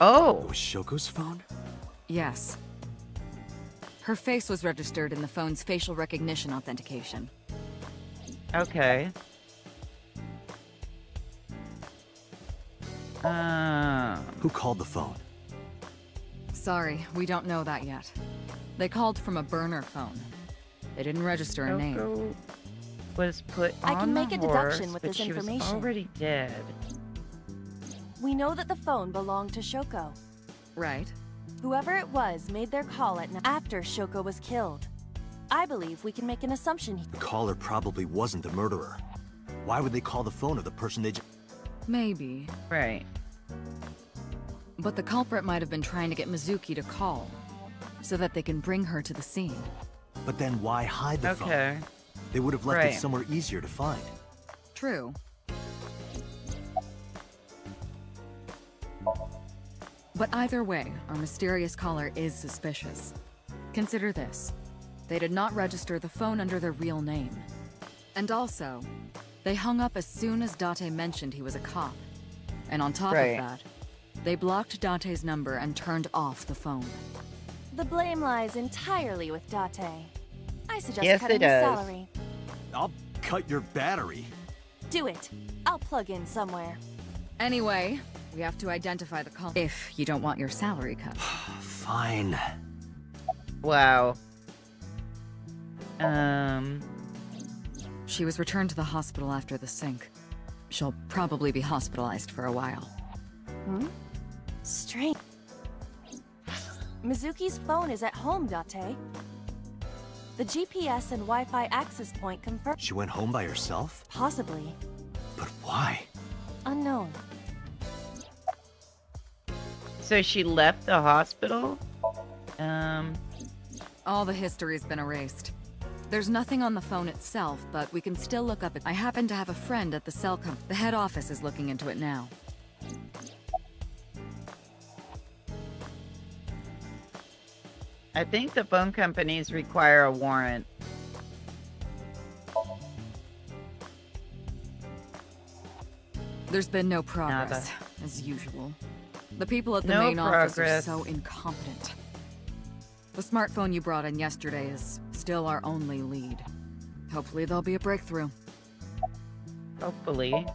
Oh! It was Shoko's phone? Yes. Her face was registered in the phone's facial recognition authentication. Okay. Who called the phone? Sorry, we don't know that yet. They called from a burner phone. They didn't register a name. Shoko was put I on can the make a deduction horse, with but this she was information. already dead. We know that the phone belonged to Shoko. Right. Whoever it was made their call at night after Shoko was killed. I believe we can make an assumption here. The caller probably wasn't the murderer. Why would they call the phone of the person they Maybe. Right. But the culprit might have been trying to get Mizuki to call, so that they can bring her to the scene. But then why hide the phone? Okay. They would have left Right. it somewhere easier to find. True. But either way, our mysterious caller is suspicious. Consider this. They did not register the phone under their real name. And also, they hung up as soon as Date mentioned he was a cop. And on top Right. of that, they blocked Date's number and turned off the phone. The blame lies entirely with Date. I suggest Yes, cutting it his does. salary. I'll cut your battery. Do it. I'll plug in somewhere. Anyway, we have to identify the caller if you don't want your salary cut. Fine. Wow. She was returned to the hospital after the sink. She'll probably be hospitalized for a while. Strange. Mizuki's phone is at home, Date. The GPS and Wi-Fi access point confirm. She went home by herself? Possibly. But why? Unknown. So she left the hospital? All the history's been erased. There's nothing on the phone itself, but we can still look up it. I happen to have a friend at the cell company. The head office is looking into it now. I think the phone companies require a warrant. There's been no progress, as usual. The people at the No main office are progress. so incompetent. The smartphone you brought in yesterday is still our only lead. Hopefully there'll be a breakthrough. Hopefully.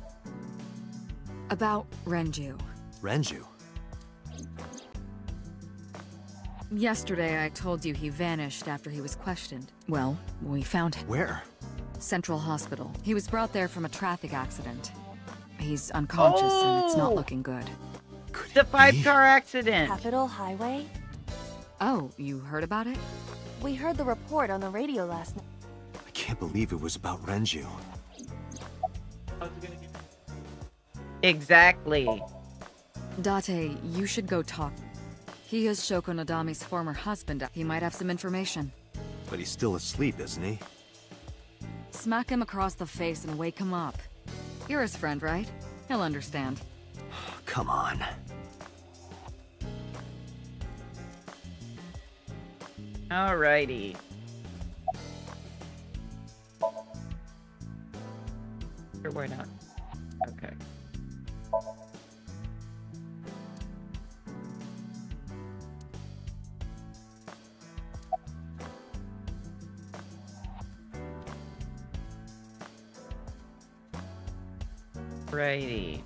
About Renju. Renju? Yesterday I told you he vanished after he was questioned. Well, we found him. Where? Central Hospital. He was brought there from a traffic accident. He's unconscious and it's not Oh! looking good. Could The it be? 5-car accident. Capitol Highway? Oh, you heard about it? We heard the report on the radio last night. I can't believe it was about Renju. Exactly. Date, you should go talk. He is Shoko Nadami's former husband. He might have some information. But he's still asleep, isn't he? Smack him across the face and wake him up. You're his friend, right? He'll understand. Come on. Alrighty. Sure, why not? Okay. Righty.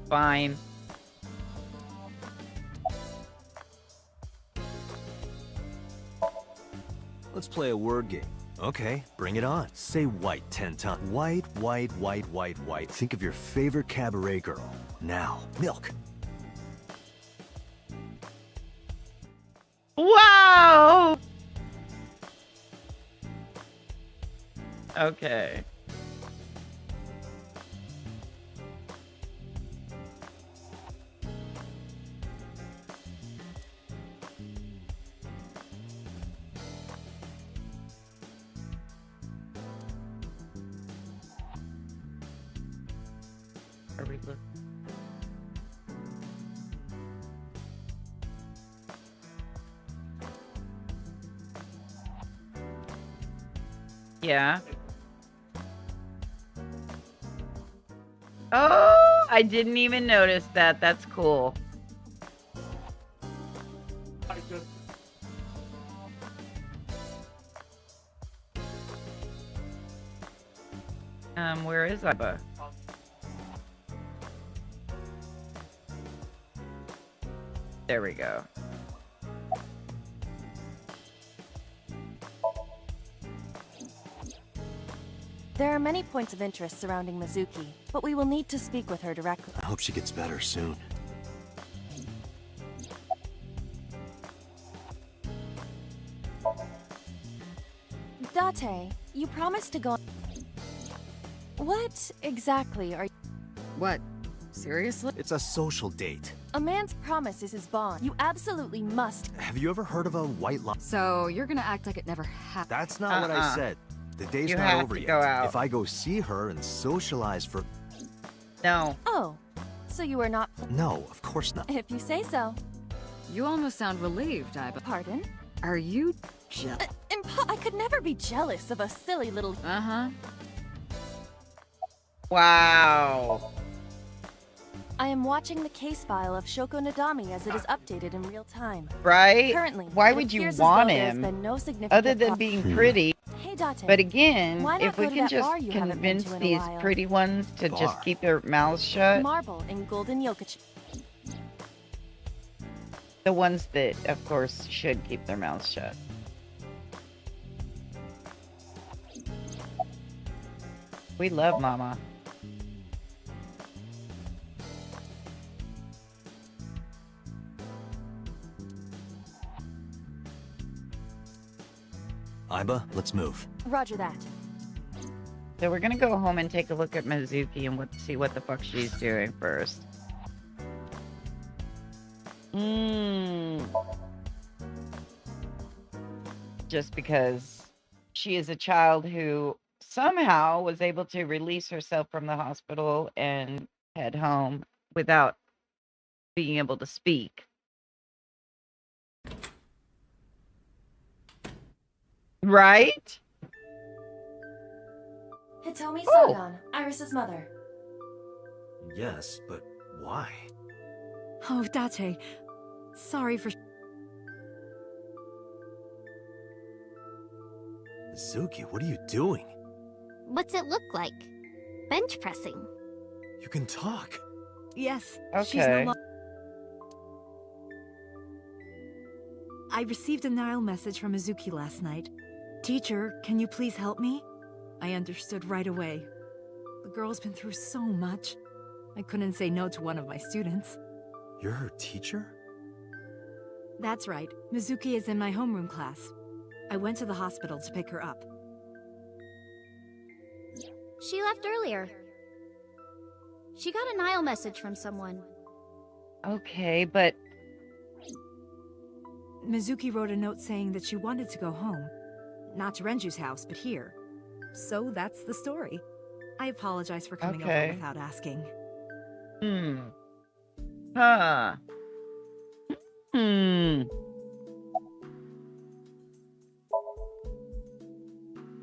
Fine. Let's play a word game. Okay, bring it on. Say white 10 times. White, white, white, white, white. Think of your favorite cabaret girl. Now, milk. Wow! Okay. Are we look? Yeah. Oh, I didn't even notice that. That's cool. Where is Iba? There we go. There are many points of interest surrounding Mizuki, but we will need to speak with her directly. I hope she gets better soon. Date, you promised to go. What exactly are you? What? Seriously? It's a social date. A man's promise is his bond. You absolutely must. Have you ever heard of a white line? So, you're gonna act like it never happened. That's not what I said. The day's You not have over to yet. go out. If I go see her and socialize for... No. Oh, so you are not. No, of course not. If you say so. You almost sound relieved, Iba. Pardon? Are you jealous? I could never be jealous of a silly little. Uh-huh. Wow. I am watching the case file of Shoko Nadami as it is updated in real time. Right? Currently, Why it would you appears as want though there's him? been no significant Other than being pretty. Hey Date. But again, Why not if we go to can that just bar you haven't been convince to in a these while? pretty ones to just Bar? keep their mouths shut, Marble in Golden Yokochi. the ones that, of course, should keep their mouths shut. We love Mama. Iba, let's move. Roger that. So we're gonna go home and take a look at Mizuki and see what the fuck she's doing first. Just because she is a child who somehow was able to release herself from the hospital and head home without being able to speak. Right? Hitomi Oh. Sagan, Iris's mother. Yes, but why? Oh, Date. Sorry for... Mizuki, what are you doing? What's it look like? Bench pressing. You can talk. Yes, she's no Okay. longer... I received a Nile message from Mizuki last night. Teacher, can you please help me? I understood right away. The girl's been through so much. I couldn't say no to one of my students. You're her teacher? That's right. Mizuki is in my homeroom class. I went to the hospital to pick her up. She left earlier. She got a Nile message from someone. Okay, but Mizuki wrote a note saying that she wanted to go home. Not to Renju's house, but here. So that's the story. I apologize for coming over Okay. without asking. Huh.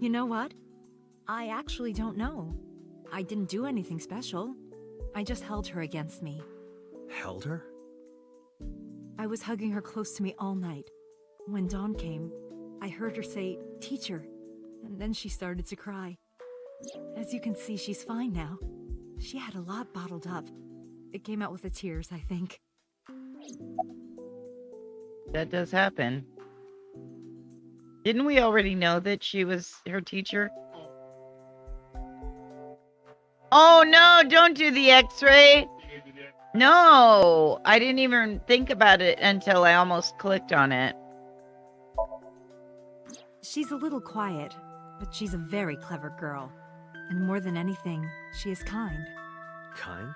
You know what? I actually don't know. I didn't do anything special. I just held her against me. Held her? I was hugging her close to me all night. When dawn came, I heard her say, "Teacher," and then she started to cry. As you can see, she's fine now. She had a lot bottled up. It came out with the tears, I think. That does happen. Didn't we already know that she was her teacher? Oh no, don't do the x-ray. No, I didn't even think about it until I almost clicked on it. She's a little quiet, but she's a very clever girl. And more than anything, she is kind. Kind?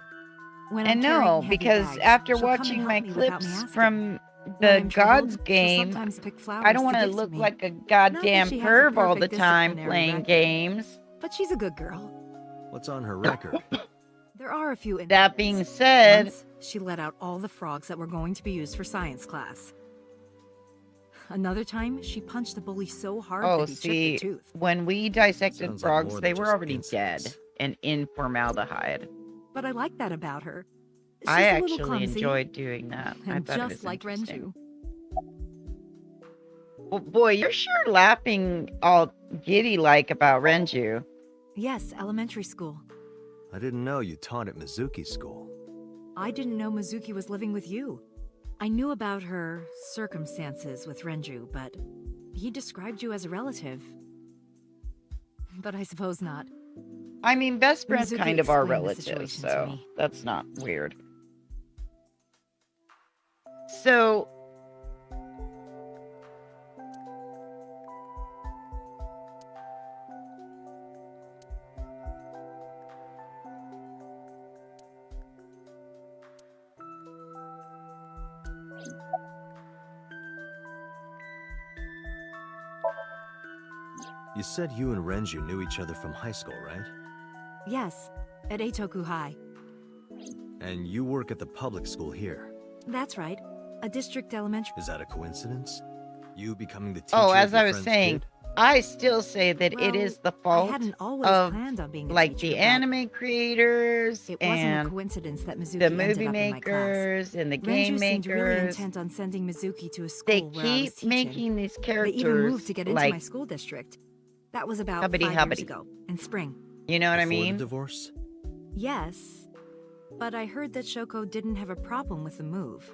When And I'm carrying no, heavy because bags, after she'll come and watching help my me without me clips asking. from When the I'm troubled, Gods she'll game, sometimes pick flowers I don't want to give look me. like a Not that goddamn she has a perv all the perfect time disciplinary playing record, games. But she's a good girl. What's on her record? There are a few incidents. That being said, Once, she let out all the frogs that were going to be used for science class. Another time, she punched the bully so hard oh, that he chipped a see, tooth. when we dissected Sounds like frogs, more they than were just already dead incidents. and in formaldehyde. But I like that about her. She's I a little actually clumsy, enjoyed doing that. I and thought it just was like interesting. Renju. Well, boy, you're sure laughing all giddy-like about Renju. Yes, elementary school. I didn't know you taught at Mizuki school. I didn't know Mizuki was living with you. I knew about her circumstances with Renju, but he described you as a relative. But I suppose not. I mean, best friends Mizuki kind of are explained the relatives, situation to so me. that's not weird. So, You said you and Renju knew each other from high school, right? Yes, at Eitoku High. And you work at the public school here. That's right. A district elementary. Is that a coincidence? You becoming the teacher oh, of as your I was friend's saying, kid? I still say that it Well, is the I fault hadn't always of, planned on being a like, teacher, the but anime creators it wasn't a and coincidence that Mizuki the ended movie up in my class. makers and the game Renju seemed really makers. intent on sending Mizuki to a school They where I was keep teaching. making these They characters even moved to get into like, my school district. That was about Hubbity 5 hubbity. years ago, in spring. you know what I Before mean? the divorce? Yes, but I heard that Shoko didn't have a problem with the move.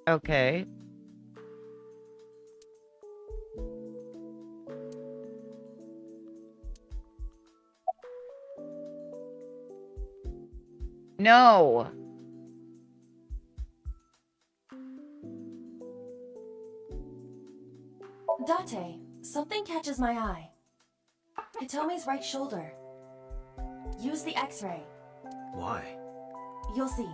Okay. No. Date, something catches my eye. Hitomi's right shoulder. Use the X-ray. Why? You'll see.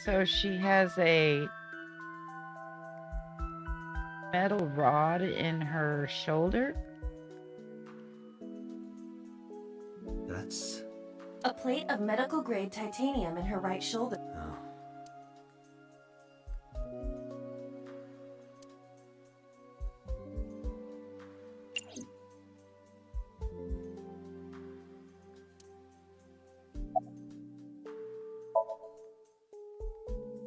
So she has a metal rod in her shoulder? That's A plate of medical-grade titanium in her right shoulder. Oh.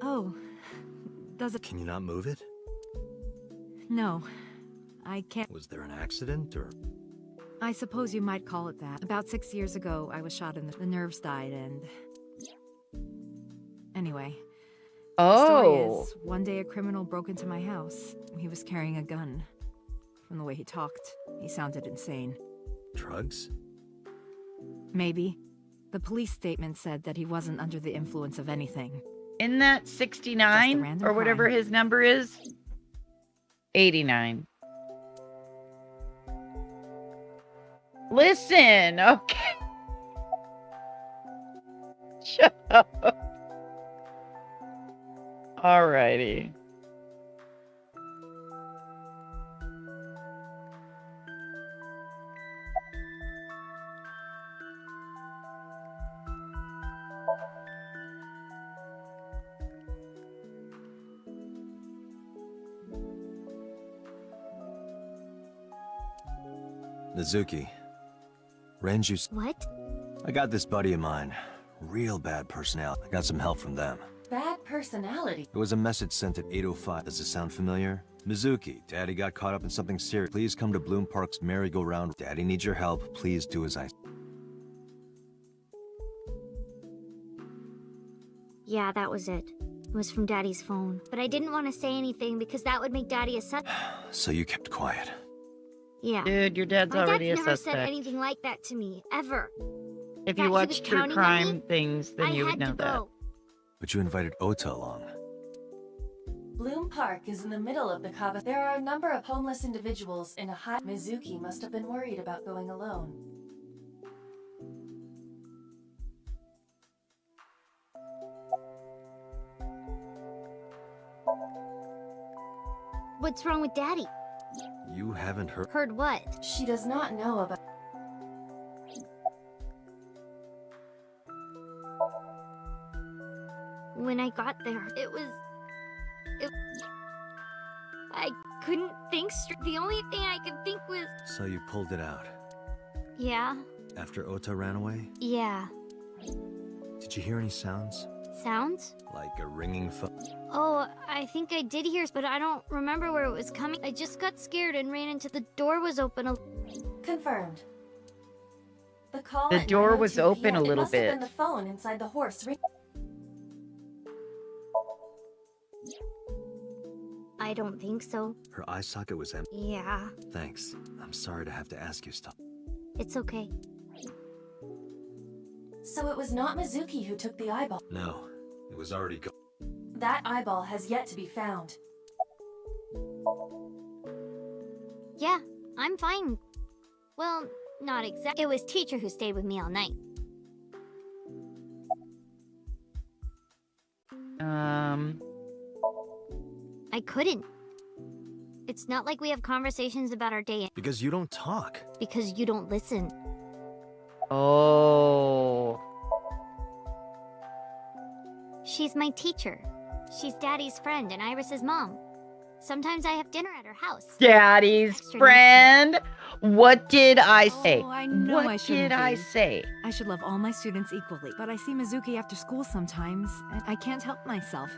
Oh, does it? Can you not move it? No, I can't. Was there an accident, or...? I suppose you might call it that. About 6 years ago, I was shot in the nerves died, and... Anyway. The story is, one day a criminal broke into my house. He was carrying a gun. From the way he talked, he sounded insane. Drugs? Maybe. The police statement said that he wasn't under the influence of anything. Isn't that 69 or whatever crime. his number is? 89. Listen, okay. Shut up. Alrighty. Mizuki. Renju's... What? I got this buddy of mine. Real bad personality. I got some help from them. Bad personality. There was a message sent at 8:05. Does it sound familiar? Mizuki, Daddy got caught up in something serious. Please come to Bloom Park's merry-go-round. Daddy needs your help. Please do as I... Yeah, that was it. It was from Daddy's phone. But I didn't want to say anything because that would make Daddy a So you kept quiet. Yeah. Dude, your dad's My already dad's a never suspect. said anything like that to me, ever. If That you he watch was true counting on crime me, things, then I you would had know to that. go. But you invited Ota along. Bloom Park is in the middle of the Kaba. There are a number of homeless individuals in a high... Mizuki must have been worried about going alone. What's wrong with Daddy? You haven't heard... Heard what? She does not know about... When I got there, it was... I couldn't think straight. The only thing I could think was... So you pulled it out. Yeah, After Ota ran away? yeah. Did you hear any sounds? Sounds? Like a ringing phone? Oh, I think I did hear, but I don't remember where it was coming. I just got scared and ran into the door was open. Confirmed. The call The at door was 9:02 open PM. a little It must have bit. been the phone inside the horse ring. I don't think so. Her eye socket was empty. Yeah, Thanks. I'm sorry to have to ask you stuff. it's okay. So it was not Mizuki who took the eyeball. No, it was already gone. That eyeball has yet to be found. Yeah, I'm fine. Well, not exactly. It was teacher who stayed with me all night. I couldn't. It's not like we have conversations about our day Because you don't talk. because you don't listen. Oh. She's my teacher. She's Daddy's friend and Iris's mom. Sometimes I have dinner at her house. Daddy's Extra friend. What did I say? Oh, I know what I shouldn't did I be. say? I should love all my students equally, but I see Mizuki after school sometimes, and I can't help myself.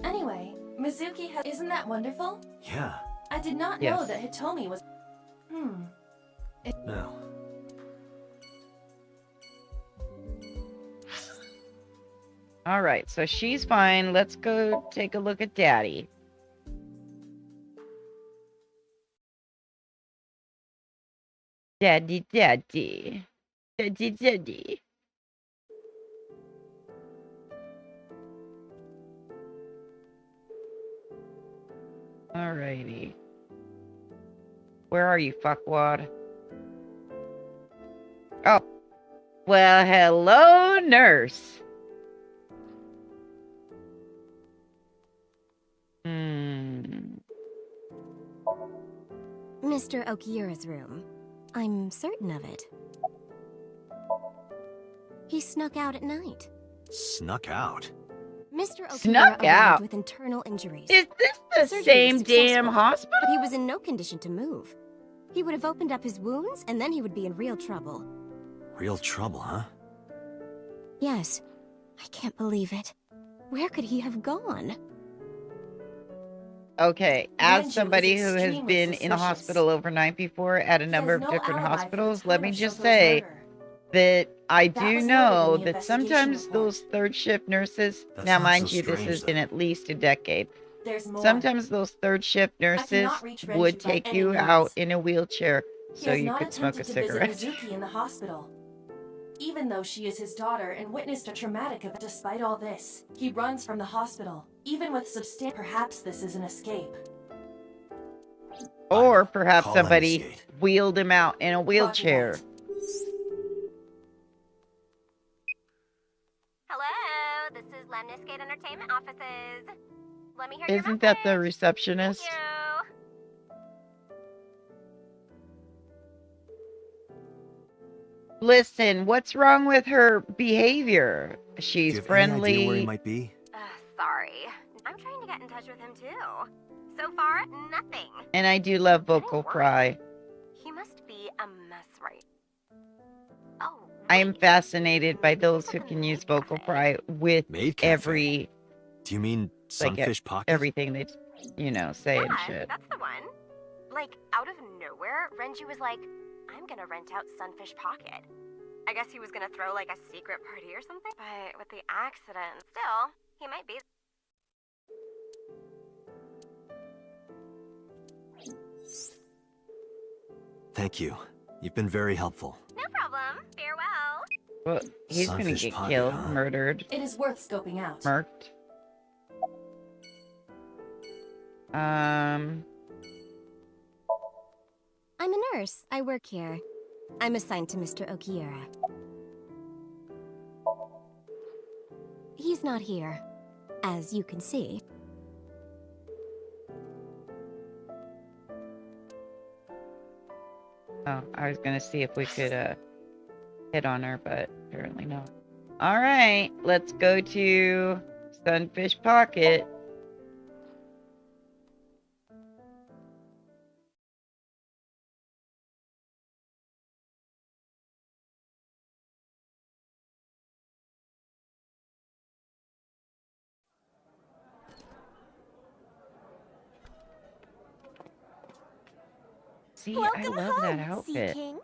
Anyway, Mizuki has... Isn't that wonderful? Yeah. I did not know Yes. that Hitomi was... No. All right, so she's fine. Let's go take a look at Daddy. Daddy, Daddy. Daddy, Daddy. Alrighty. Where are you, fuckwad? Oh. Well, hello, nurse. Mr. Okiura's room. I'm certain of it. He snuck out at night. Snuck out? Mr. Okiura Snuck arrived out? with internal injuries. Is this the Surgery was same damn successful, hospital? But he was in no condition to move. He would have opened up his wounds, and then he would be in real trouble. Real trouble, huh? Yes. I can't believe it. Where could he have gone? Okay, Renju as is somebody who has extremely been in a suspicious. hospital overnight before at a He number has of no different alibi for the hospitals, time let me of just Shoko's say murder. that I That do was noted know in the that sometimes investigation those report. third shift nurses, That's now not mind so you, this strange, has been though. at least a decade. There's more. Sometimes those third shift nurses cannot reach Renju would by take any you means. out in a wheelchair He so has you not could smoke a attempted to visit cigarette. Mizuki in the hospital. Even though she is his daughter and witnessed a traumatic event, despite all this, he runs from the hospital. Even with perhaps this is an escape. Or perhaps Call somebody Ambuscade. wheeled him out in a wheelchair. Hello, this is Lemniscate Entertainment Offices. Let me hear your Isn't that the message. receptionist? Thank you. Listen, what's wrong with her behavior? Do She's you have any idea where he friendly. might be? Sorry. I'm trying to get in touch with him too. So far, nothing. And I do love vocal fry. He must be a mess right. Oh, I am wait. fascinated by those who can use vocal fry with Maid cafe. every, Do you mean like, Sunfish Pocket? everything they, say and Yeah, shit. that's the one. Like, out of nowhere, Renju was like, I'm gonna rent out Sunfish Pocket. I guess he was gonna throw, like, a secret party or something? But with the accident, still, he might be... Thank you. You've been very helpful. No problem. Farewell. Well, he's gonna Sunfish get Pocket, killed, huh? murdered, It is worth scoping out. murked. I'm a nurse. I work here. I'm assigned to Mr. Okiura. He's not here, as you can see. Oh, I was gonna see if we could, hit on her, but apparently not. Alright, let's go to Sunfish Pocket. See, I love that outfit. King.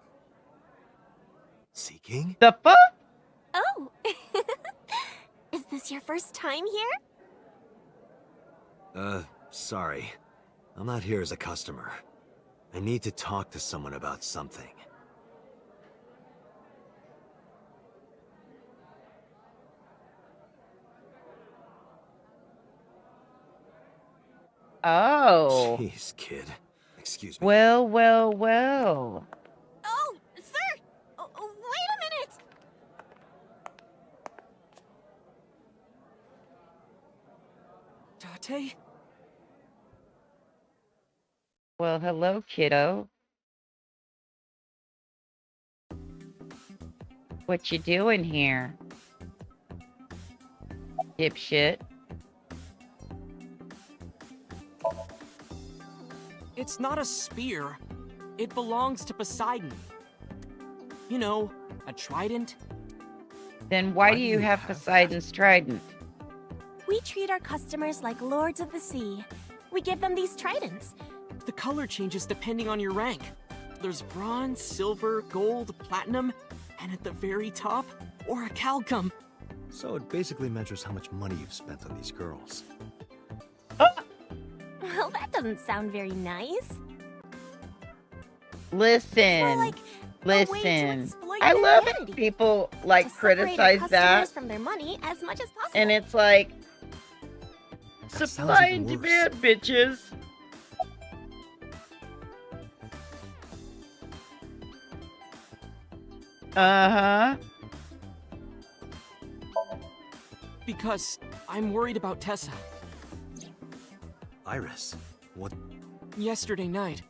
Sea King? The fuck? Oh! Is this your first time here? Sorry. I'm not here as a customer. I need to talk to someone about something. Oh. Jeez, kid. Excuse me. Well, well, well. Oh, sir! Oh, wait a minute! Tate? Well, hello, kiddo. What you doing here? Dipshit. It's not a spear. It belongs to Poseidon. You know, a trident. Then why do you have Poseidon's trident? We treat our customers like lords of the sea. We give them these tridents. The color changes depending on your rank. There's bronze, silver, gold, platinum, and at the very top, orichalcum. So it basically measures how much money you've spent on these girls. Well, that doesn't sound very nice. Listen. More like Listen. exploit I their love it vanity. when people, like, To separate our criticize customers that. from their money as much as possible. And it's like, That sounds supply even and worse. demand, bitches. Uh-huh. Because I'm worried about Tessa. Iris, what? Yesterday night,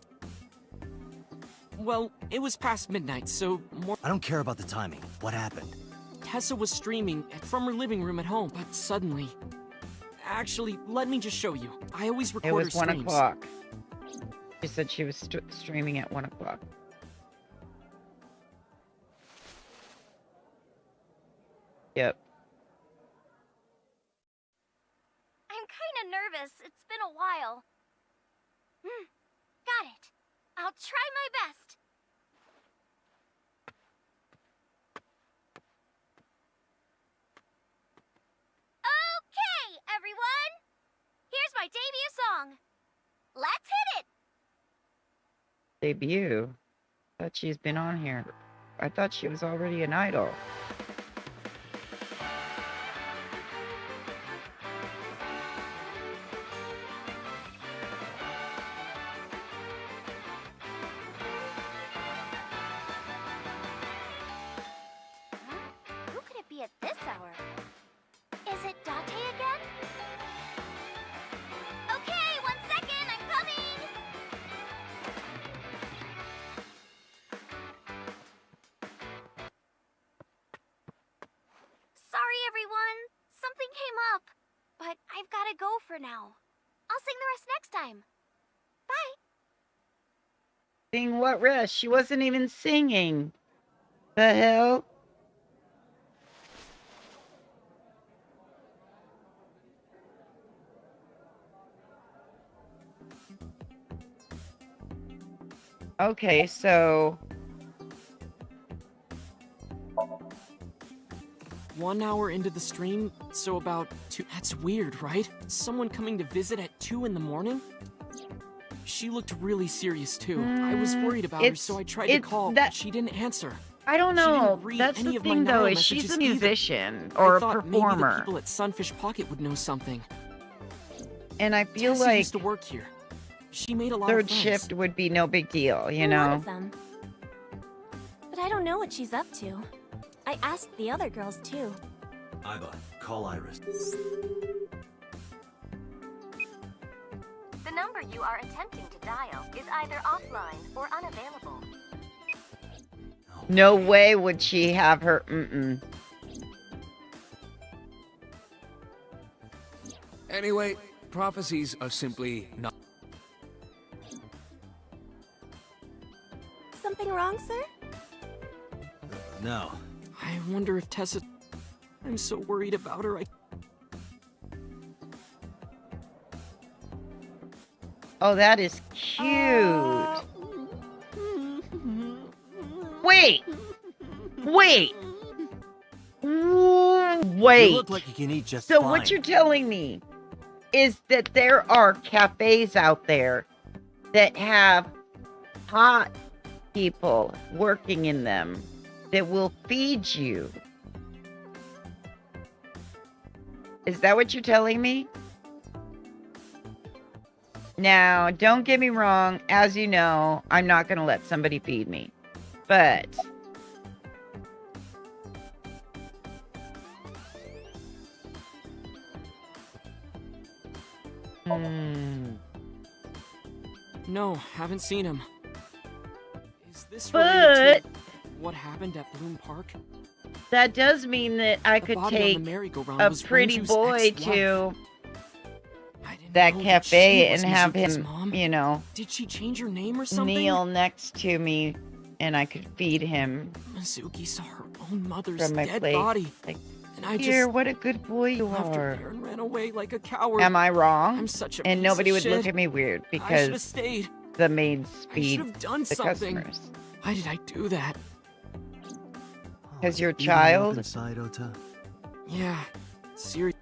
Well, it was past midnight, so more. I don't care about the timing. What happened? Tessa was streaming from her living room at home, but suddenly. Actually, let me just show you. I always record It was her 1 streams. o'clock. She said she was streaming at 1 o'clock. Yep. I'm kinda nervous. It's been a while. Got it. I'll try my best. Okay, everyone! Here's my debut song. Let's hit it! Debut. Thought she's been on here. I thought she was already an idol. Who could it be at this hour? Is it Date again? Okay, 1 second, I'm coming! Sorry, everyone. Something came up. But I've gotta go for now. I'll sing the rest next time. Bye. Sing what rest? She wasn't even singing. The hell? Okay, so 1 hour into the stream, so about 2. That's weird, right? Someone coming to visit at 2 in the morning? She looked really serious too. I was worried about her, so I tried to call, but she didn't answer. I don't She know. didn't read That's any the of my thing, though, Nile is she's messages a either. musician I or a thought maybe the performer. people at Sunfish Pocket would know something. And I feel Tessa like used to work here. She made a lot third of friends. shift would be no big deal, you I'm know? one of them. But I don't know what she's up to. I asked the other girls too. Iba, call Iris. The number you are attempting to dial is either offline or unavailable. No way would she have her. Anyway, prophecies are simply not. Something wrong, sir? No. I wonder if Tessa... I'm so worried about her. Oh, that is cute. Wait. Wait. Wait. You look like you can eat just So fine. what you're telling me is that there are cafes out there that have hot people working in them that will feed you. Is that what you're telling me? Now, don't get me wrong. As you know, I'm not going to let somebody feed me. But No, haven't seen him. Is this But related to what happened at Bloom Park? that does mean that I The could body on take the merry-go-round a was pretty Renju's boy ex-wife. to I didn't that know cafe she was and have Mizuki's him, mom. you know, Did she change her name or something? kneel next to me and I could feed him Mizuki saw her own mother's from my dead plate. body. Like, And I here, just what a good boy you left her are. there and ran away like a coward. Am I wrong? I'm such a And piece nobody of would shit. look at me weird I should have because stayed. the maids I should feed have done the something. customers. Why did I do that? Because is your it eating you up child. inside, Ota? Yeah, seriously.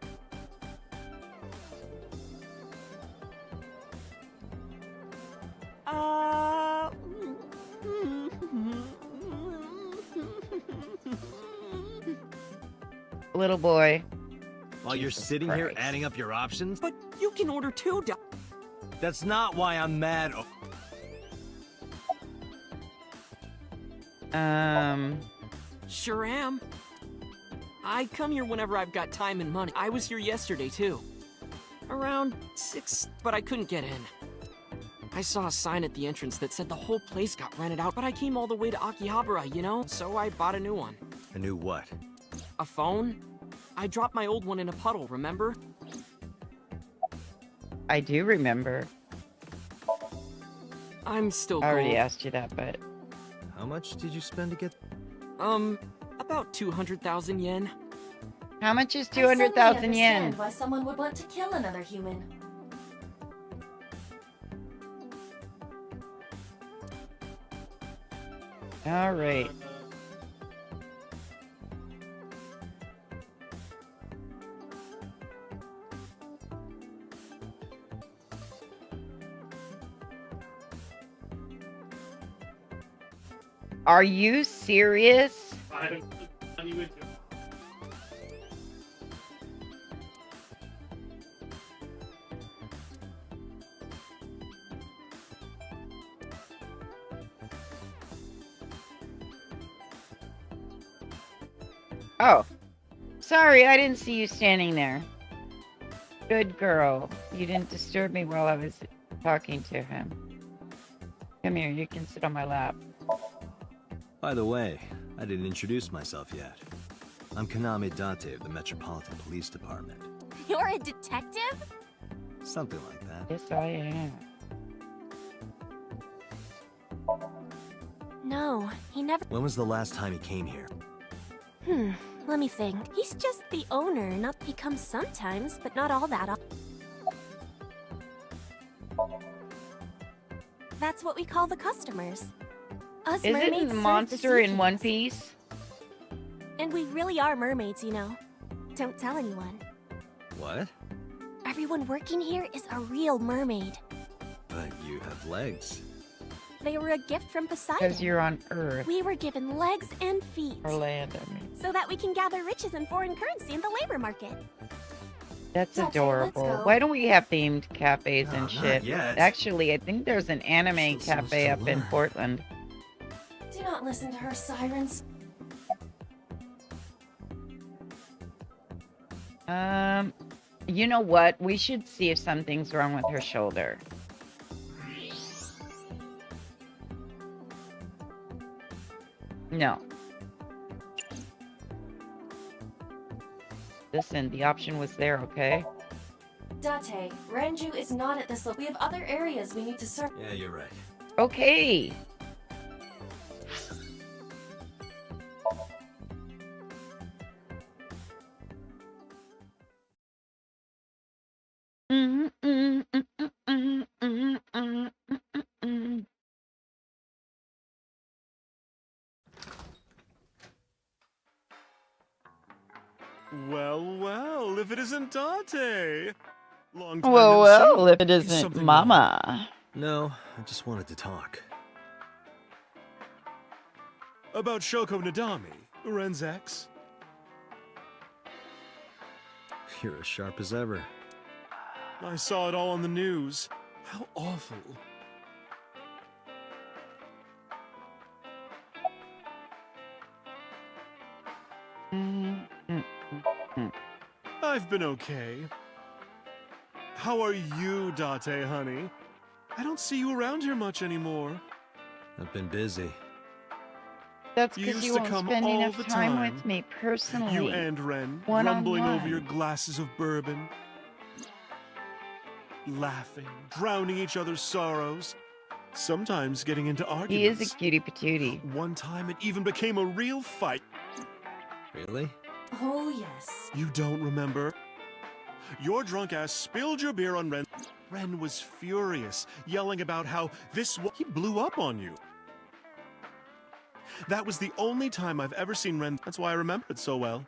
Little boy. While you're Jesus sitting here Christ. adding up your options? But you can order two. That's not why I'm mad. Sure am. I come here whenever I've got time and money. I was here yesterday too. Around 6, but I couldn't get in. I saw a sign at the entrance that said the whole place got rented out, but I came all the way to Akihabara, you know? So I bought a new one. A new what? A phone? I dropped my old one in a puddle, remember? I do remember. I'm still I already gold. asked you that, but... How much did you spend to get... About 200,000 yen. How much is I suddenly 200,000 yen? understand why someone would want to kill another human. All right. Are you serious? I don't on you into. Oh, sorry, I didn't see you standing there. Good girl. You didn't disturb me while I was talking to him. Come here, you can sit on my lap. By the way, I didn't introduce myself yet. I'm Kaname Date of the Metropolitan Police Department. You're a detective? Something like that. Yes, I am. No, he never. When was the last time he came here? Let me think. He's just the owner, not he comes sometimes, but not all that often. That's what we call the customers. Us Isn't mermaids the serve the monster in sea One kings. Piece? And we really are mermaids, you know. Don't tell anyone. What? Everyone working here is a real mermaid. But you have legs. They were a gift from Poseidon. Because you're on Earth. We were given legs and feet. Or land, I mean. So that we can gather riches in foreign currency in the labor market. That's Okay, adorable. let's go. Why don't we have themed cafes and not shit? yet. Actually, I think there's an anime Still so much cafe to up in learn. Portland. Do not listen to her sirens. You know what? We should see if something's wrong with her shoulder. No. Listen, the option was there, okay? Date, Renju is not at this We have other areas we need to search. Yeah, you're right. Okay. Well, if it isn't Dante! Long time Well, no well, see. if it Is isn't something Mama. No, I just wanted to talk. About Shoko Nadami, Ren's ex? You're as sharp as ever. I saw it all on the news. How awful. I've been okay. How are you, Date, honey? I don't see you around here much anymore. I've been busy. That's You because you used to won't come spend all enough the time time. with me personally. You and Ren, One-on-one. rumbling over your glasses of bourbon. Laughing, drowning each other's sorrows. Sometimes getting into He arguments. is a cutie patootie. One time it even became a real fight. Really? Oh, yes. You don't remember? Your drunk ass spilled your beer on Ren. Ren was furious, yelling about how he blew up on you. That was the only time I've ever seen Ren. That's why I remember it so well.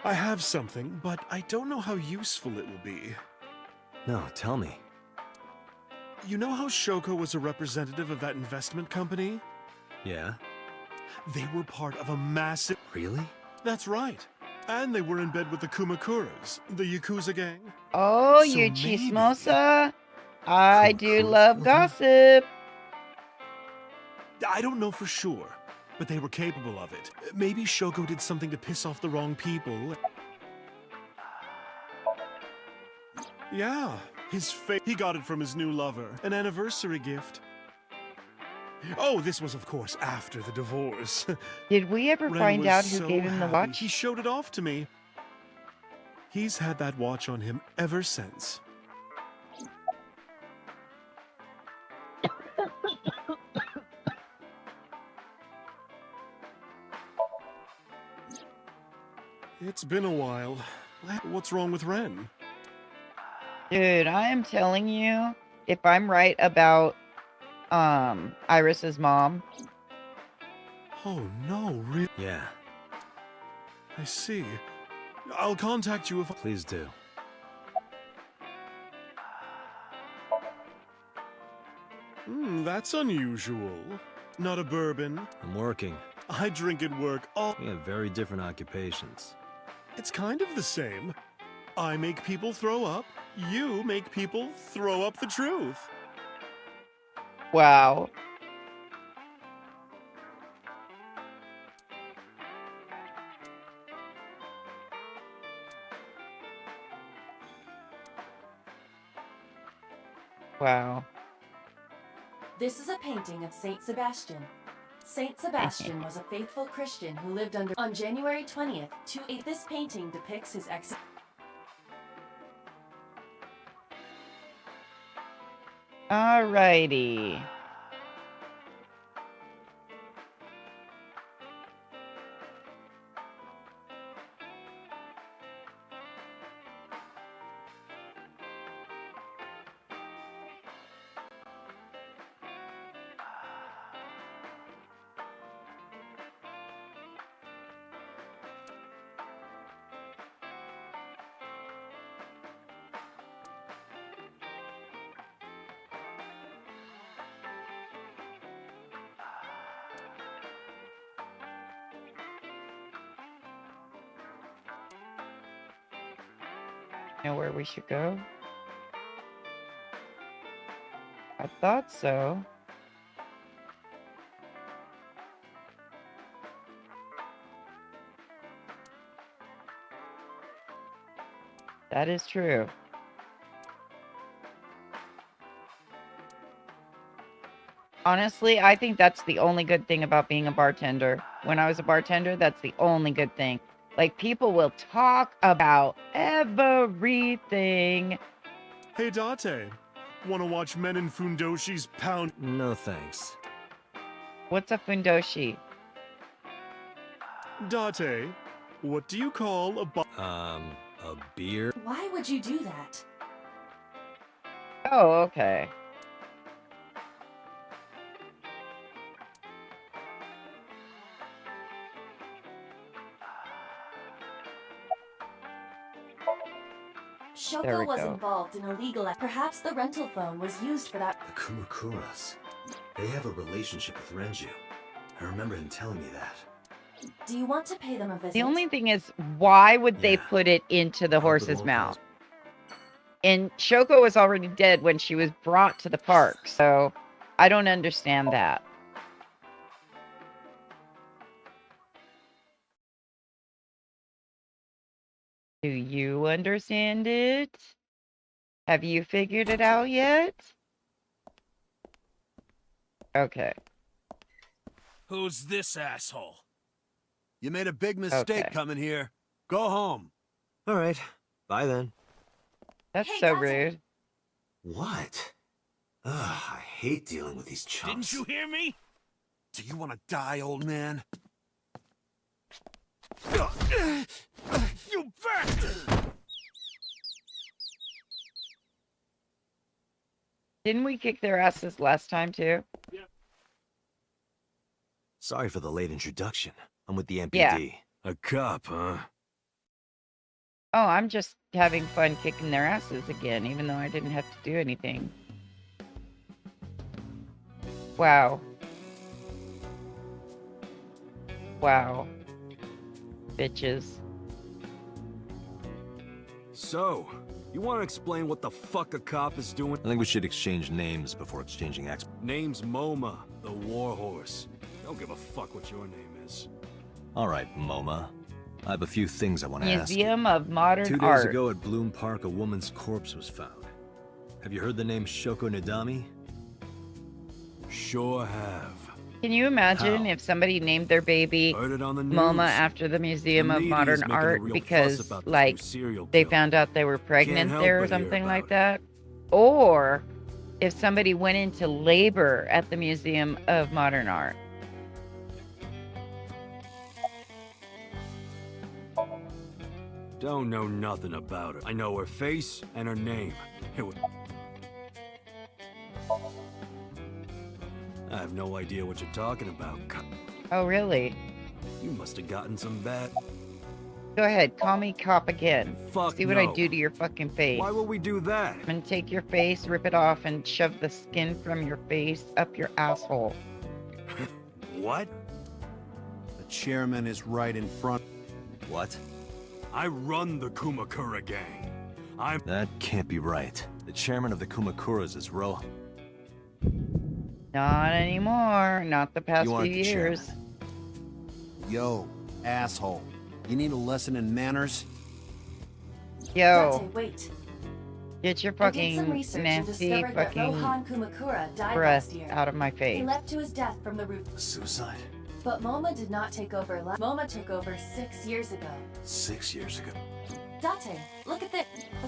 I have something, but I don't know how useful it will be. No, tell me. You know how Shoko was a representative of that investment company? Yeah? They were part of a massive... Really? That's right. And they were in bed with the Kumakuras, the Yakuza gang. Oh, So you maybe- chismosa. I do Kumakuras love with her? gossip. I don't know for sure, but they were capable of it. Maybe Shoko did something to piss off the wrong people. Yeah, he got it from his new lover, an anniversary gift. Oh, this was, of course, after the divorce. Did we ever Ren find was out who so gave him the happy. watch? He showed it off to me. He's had that watch on him ever since. It's been a while. What's wrong with Ren? Dude, I am telling you, if I'm right about Iris's mom. Oh no, really? Yeah, I see. I'll contact you if I... please do. That's unusual. Not a bourbon. I'm working. I drink at work all... We have very different occupations. It's kind of the same. I make people throw up. You make people throw up the truth. Wow. Wow. This is a painting of Saint Sebastian. Saint Sebastian was a faithful Christian who lived under... On January 20th, this painting depicts his ex... Alrighty. Know where we should go? I thought so. That is true. Honestly, I think that's the only good thing about being a bartender. When I was a bartender, that's the only good thing. Like, people will talk about everything. Hey, Date. Wanna watch men in fundoshis pound? No thanks. What's a fundoshi? Date, what do you call a A beer? Why would you do that? Oh, okay. There we Shoko was go. involved in illegal... Perhaps the rental phone was used for that... The Kumakuras. They have a relationship with Renju. I remember him telling me that. Do you want to pay them a visit? The only thing is, why would they put it into the I'll put horse's all mouth? And Shoko was already dead when she was brought to the park, so I don't understand that. Do you understand it? Have you figured it out yet? Okay. Who's this asshole? You made a big mistake Okay. coming here. Go home. All right. Bye then. That's Hey, so Dante. rude. What? Ugh, I hate dealing with these chumps. Didn't you hear me? Do you want to die, old man? You bet! Didn't we kick their asses last time, too? Sorry for the late introduction. I'm with the MPD. Yeah. A cop, huh? Oh, I'm just having fun kicking their asses again, even though I didn't have to do anything. Wow. Wow. Bitches. So, you want to explain what the fuck a cop is doing? I think we should exchange names before exchanging exp. Name's Moma, the warhorse. don't give a fuck what your name is. All right, MoMA. I have a few things I want to ask you. Museum of Modern 2 days Art. ago at Bloom Park, a woman's corpse was found. Have you heard the name Shoko Nadami? Sure have. Can you imagine if somebody named their baby Heard it on the news. MoMA after the Museum The of media's Modern making a Art real because, fuss about this like, new serial they killer. found out they were pregnant help there or but hear something like about that? Or if somebody went into labor at the Museum of Modern Art. Don't know nothing about her. I know her face and her name. I have no idea what you're talking about. Oh, really? You must have gotten some bad... Go ahead, call me cop again. Fuck See what I no. do to your fucking face. Why would we do that? I'm gonna take your face, rip it off, and shove the skin from your face up your asshole. What? The chairman is right in front. What? I run the Kumakura gang. That can't be right. The chairman of the Kumakuras is Not anymore. Not the past You few aren't the years. Yo, asshole. You need a lesson in manners? Yo, Date, wait. get your I did some fucking research and nasty discovered that fucking Rohan Kumakura died breath last year. out of my He face. leapt to his death from the roof. Suicide? But MoMA did not take over. MoMA took over 6 years ago. 6 years ago. Date, look at the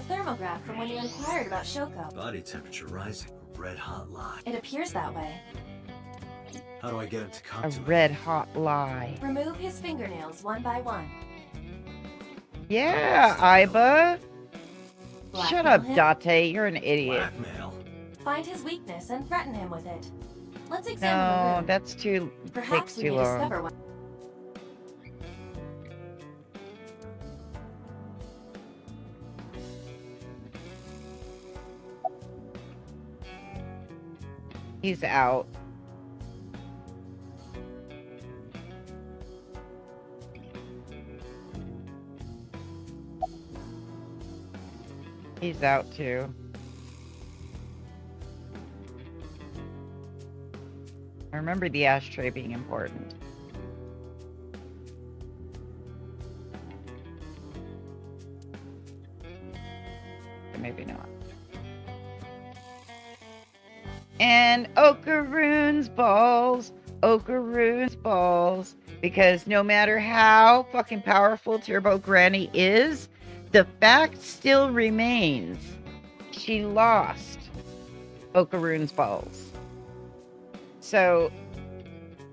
thermograph from when you inquired about Shoko. Body temperature rising. Red hot lie. It appears that way. How do I get him to come A to me? red hot lie. Remove his fingernails one by one. Yeah, Iba. Shut up, Blackmail him. Date. You're an idiot. Blackmail? Find his weakness and threaten him with it. Let's examine the No, room. that's too Perhaps takes we too may long. discover what. He's out. He's out too. I remember the ashtray being important. Or maybe not. And Okaroon's balls. Okaroon's balls. Because no matter how fucking powerful Turbo Granny is, the fact still remains. She lost Okaroon's balls. So,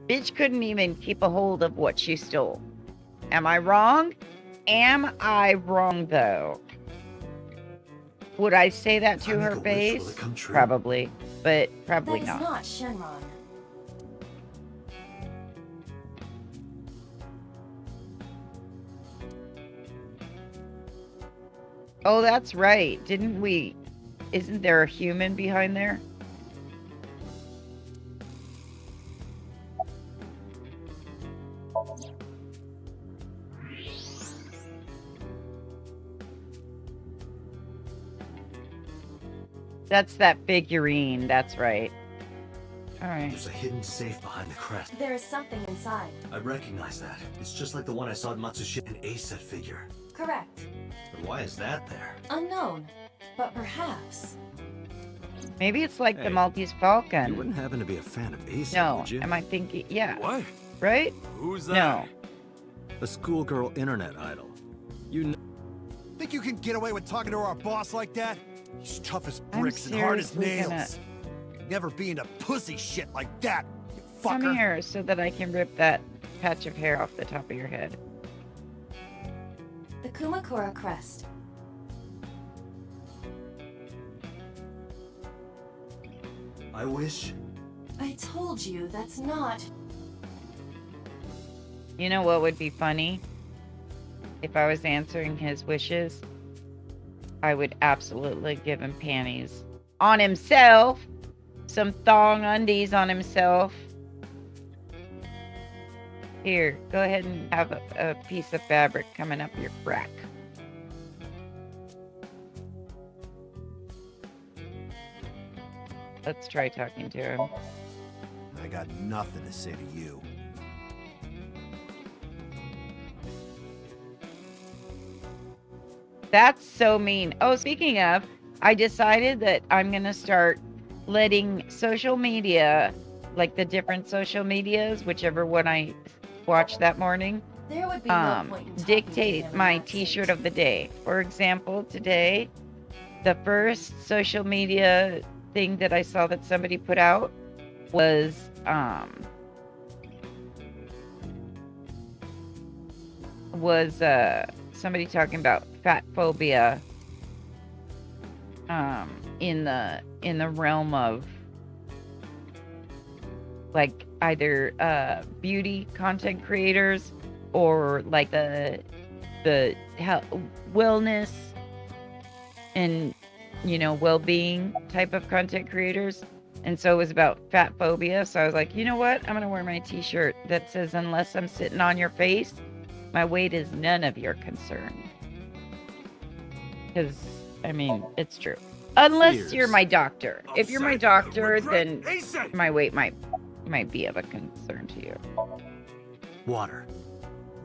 bitch couldn't even keep a hold of what she stole. Am I wrong? Am I wrong, though? Would I say that to her face? Probably. But probably That is not. not Shenron. Oh, that's right. Didn't we... Isn't there a human behind there? That's that figurine. That's right. All right. There's a hidden safe behind the crest. There is something inside. I recognize that. It's just like the one I saw at Matsushita, an A-set figure. Correct. But why is that there? Unknown. But perhaps. Maybe it's like Hey, the Maltese You Falcon. wouldn't happen to be a fan of A-set, No. would you? Am I thinking... Yeah. What? Right? Who's No. A schoolgirl internet idol. You know... Think you can get away with talking to our boss like that? He's tough as I'm bricks and hard as seriously nails. Never be into pussy shit like that, you fucker. Come here so that I can rip that patch of hair off the top of your head. The Kumakura crest. I wish... I told you that's not. You know what would be funny? If I was answering his wishes, I would absolutely give him panties on himself. Some thong undies on himself. Here, go ahead and have a piece of fabric coming up your crack. Let's try talking to him. I got nothing to say to you. That's so mean. Oh, speaking of, I decided that I'm going to start letting social media, like the different social medias, whichever one I watched that morning, There would be no point in talking to dictate him in my that t-shirt state. of the day. For example, today, the first social media thing that I saw that somebody put out was somebody talking about fat phobia in the realm of like either beauty content creators or like the wellness and well-being type of content creators. And so it was about fat phobia. So I was like, you know what? I'm gonna wear my t-shirt that says, unless I'm sitting on your face, my weight is none of your concern. Because, I mean, it's true. Unless you're my doctor. If you're my doctor, then my weight might be of a concern to you. Water.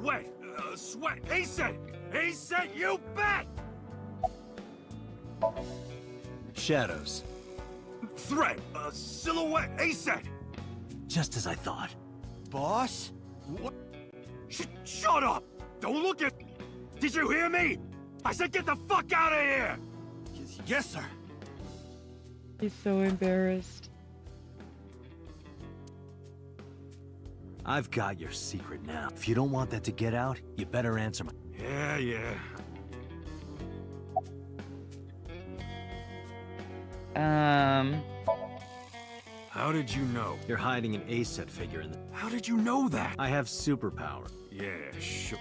Wait, sweat. He said, you bet. Shadows. Threat, silhouette. He said. Just as I thought. Boss? What? Shut up! Don't look at. Did you hear me? I said get the fuck out of here! Yes, sir. He's so embarrassed. I've got your secret now. If you don't want that to get out, you better answer my... Yeah. How did you know? You're hiding an A-set figure in the... How did you know that? I have superpower. Yeah, sure.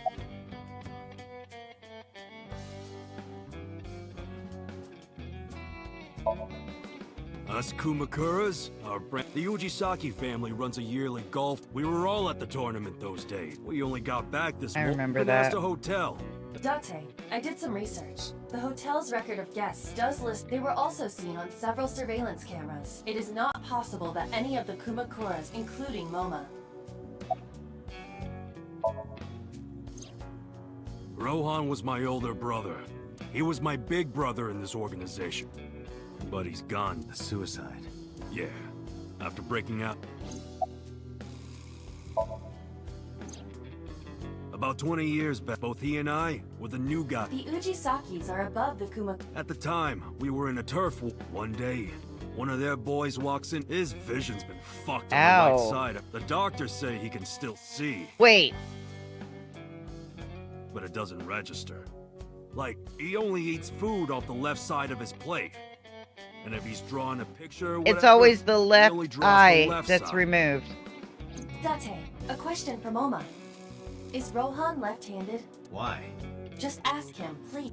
Us Kumakuras, our brand. The Ujisaki family runs a yearly golf. We were all at the tournament those days. We only got back this morning. I remember that. A hotel. Date, I did some research. The hotel's record of guests does list they were also seen on several surveillance cameras. It is not possible that any of the Kumakuras, including Moma. Rohan was my older brother. He was my big brother in this organization. But he's gone. A suicide. Yeah, after breaking out. About 20 years back, both he and I were the new guy. The Ujisakis are above the Kumakuras. At the time, we were in a turf war. One day, one of their boys walks in. His vision's been fucked on the right side. The doctors say he can still see. Wait. But it doesn't register. Like, he only eats food off the left side of his plate. And if he's drawing a picture or whatever, it's always the left eye the left that's side. removed. Date, a question for Moma. Is Rohan left-handed? Why? Just ask him, please.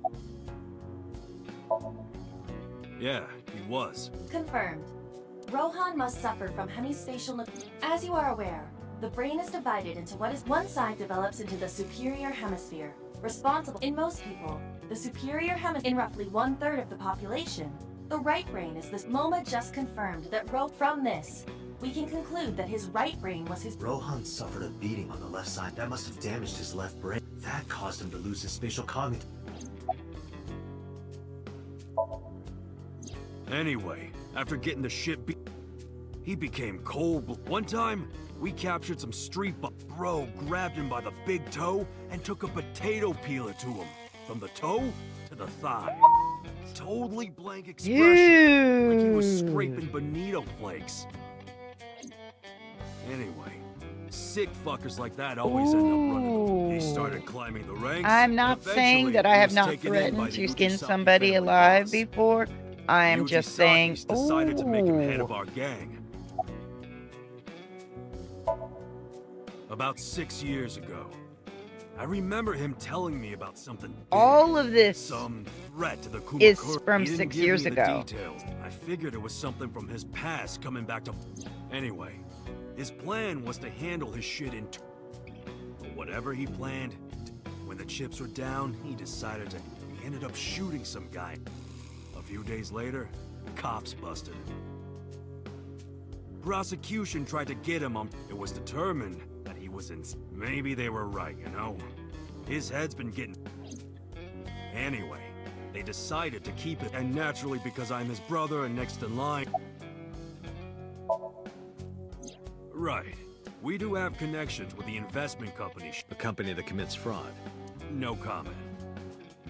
Yeah, he was. Confirmed. Rohan must suffer from hemispatial. As you are aware, the brain is divided into what is one side develops into the superior hemisphere, responsible in most people. The superior hemisphere in roughly 1/3 of the population. The right brain is this. Moma just confirmed that from this, we can conclude that his right brain was his. Rohan suffered a beating on the left side. That must have damaged his left brain. That caused him to lose his spatial cognitive. Anyway, after getting the shit beat, he became cold. One time, we captured some street bro grabbed him by the big toe and took a potato peeler to him. From the toe to the thigh. Totally blank expression. Like he was scraping bonito flakes. Anyway, sick fuckers like that always end up running. He started climbing the ranks. I'm not saying that I have not threatened to skin somebody alive before. I am just saying, decided to make him head of our gang. About 6 years ago, I remember him telling me about something big, all of this some threat to the Kumakura. is from He didn't 6 give years me the ago. details. I figured it was something from his past coming back to. Anyway, his plan was to handle his shit in. But whatever he planned, when the chips were down, he decided to. He ended up shooting some guy. A few days later, cops busted him. Prosecution tried to get him on. It was determined that he was in. Maybe they were right, you know? His head's been getting. Anyway, They decided to keep it, and naturally because I'm his brother and next in line. Right. We do have connections with the investment company. The company that commits fraud. No comment.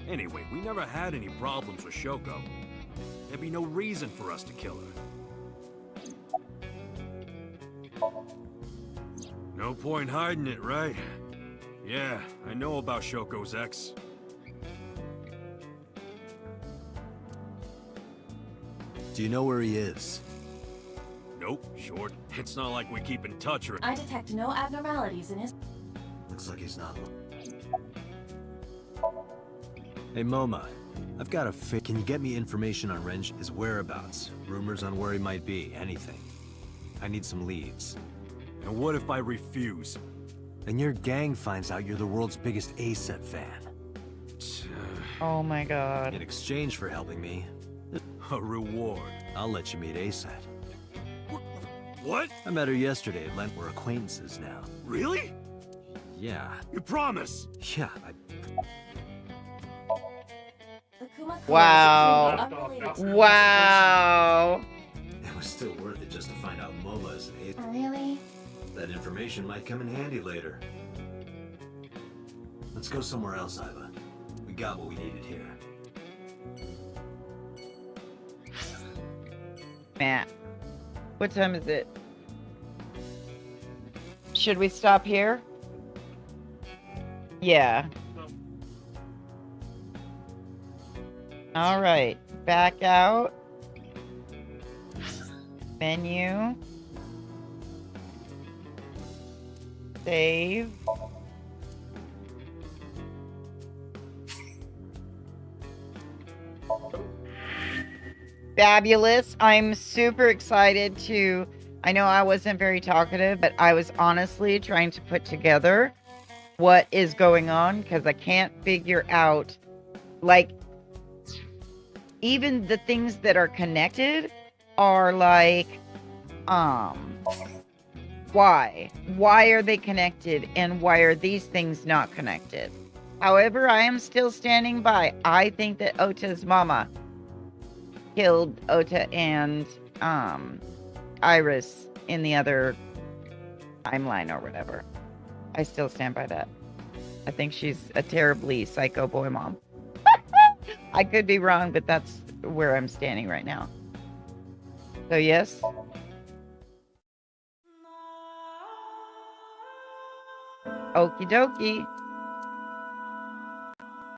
Anyway, we never had any problems with Shoko. There'd be no reason for us to kill her. No point hiding it, right? Yeah, I know about Shoko's ex. Do you know where he is? Nope, short. It's not like we keep in touch or... I detect no abnormalities in his... Looks like he's not. Hey, Moma. I've got a Can you get me information on Renj, his whereabouts? Rumors on where he might be, anything. I need some leads. And what if I refuse? And your gang finds out you're the world's biggest A-set fan. Oh my god. In exchange for helping me... A reward. I'll let you meet A-set. What? I met her yesterday at Lent. We're acquaintances now. Really? Yeah. You promise? Yeah, Wow. Wow. It was still worth it just to find out Moma is an A. Really? That information might come in handy later. Let's go somewhere else, Iva. We got what we needed here. Matt, what time is it? Should we stop here? Yeah. All right, back out. Menu. Save. Fabulous. I'm super excited to... I know I wasn't very talkative, but I was honestly trying to put together what is going on because I can't figure out, like, even the things that are connected are like, why? Why are they connected and why are these things not connected? However, I am still standing by. I think that Ota's mama killed Ota and Iris in the other timeline or whatever. I still stand by that. I think she's a terribly psycho boy mom. I could be wrong, but that's where I'm standing right now. So yes. Okie dokie.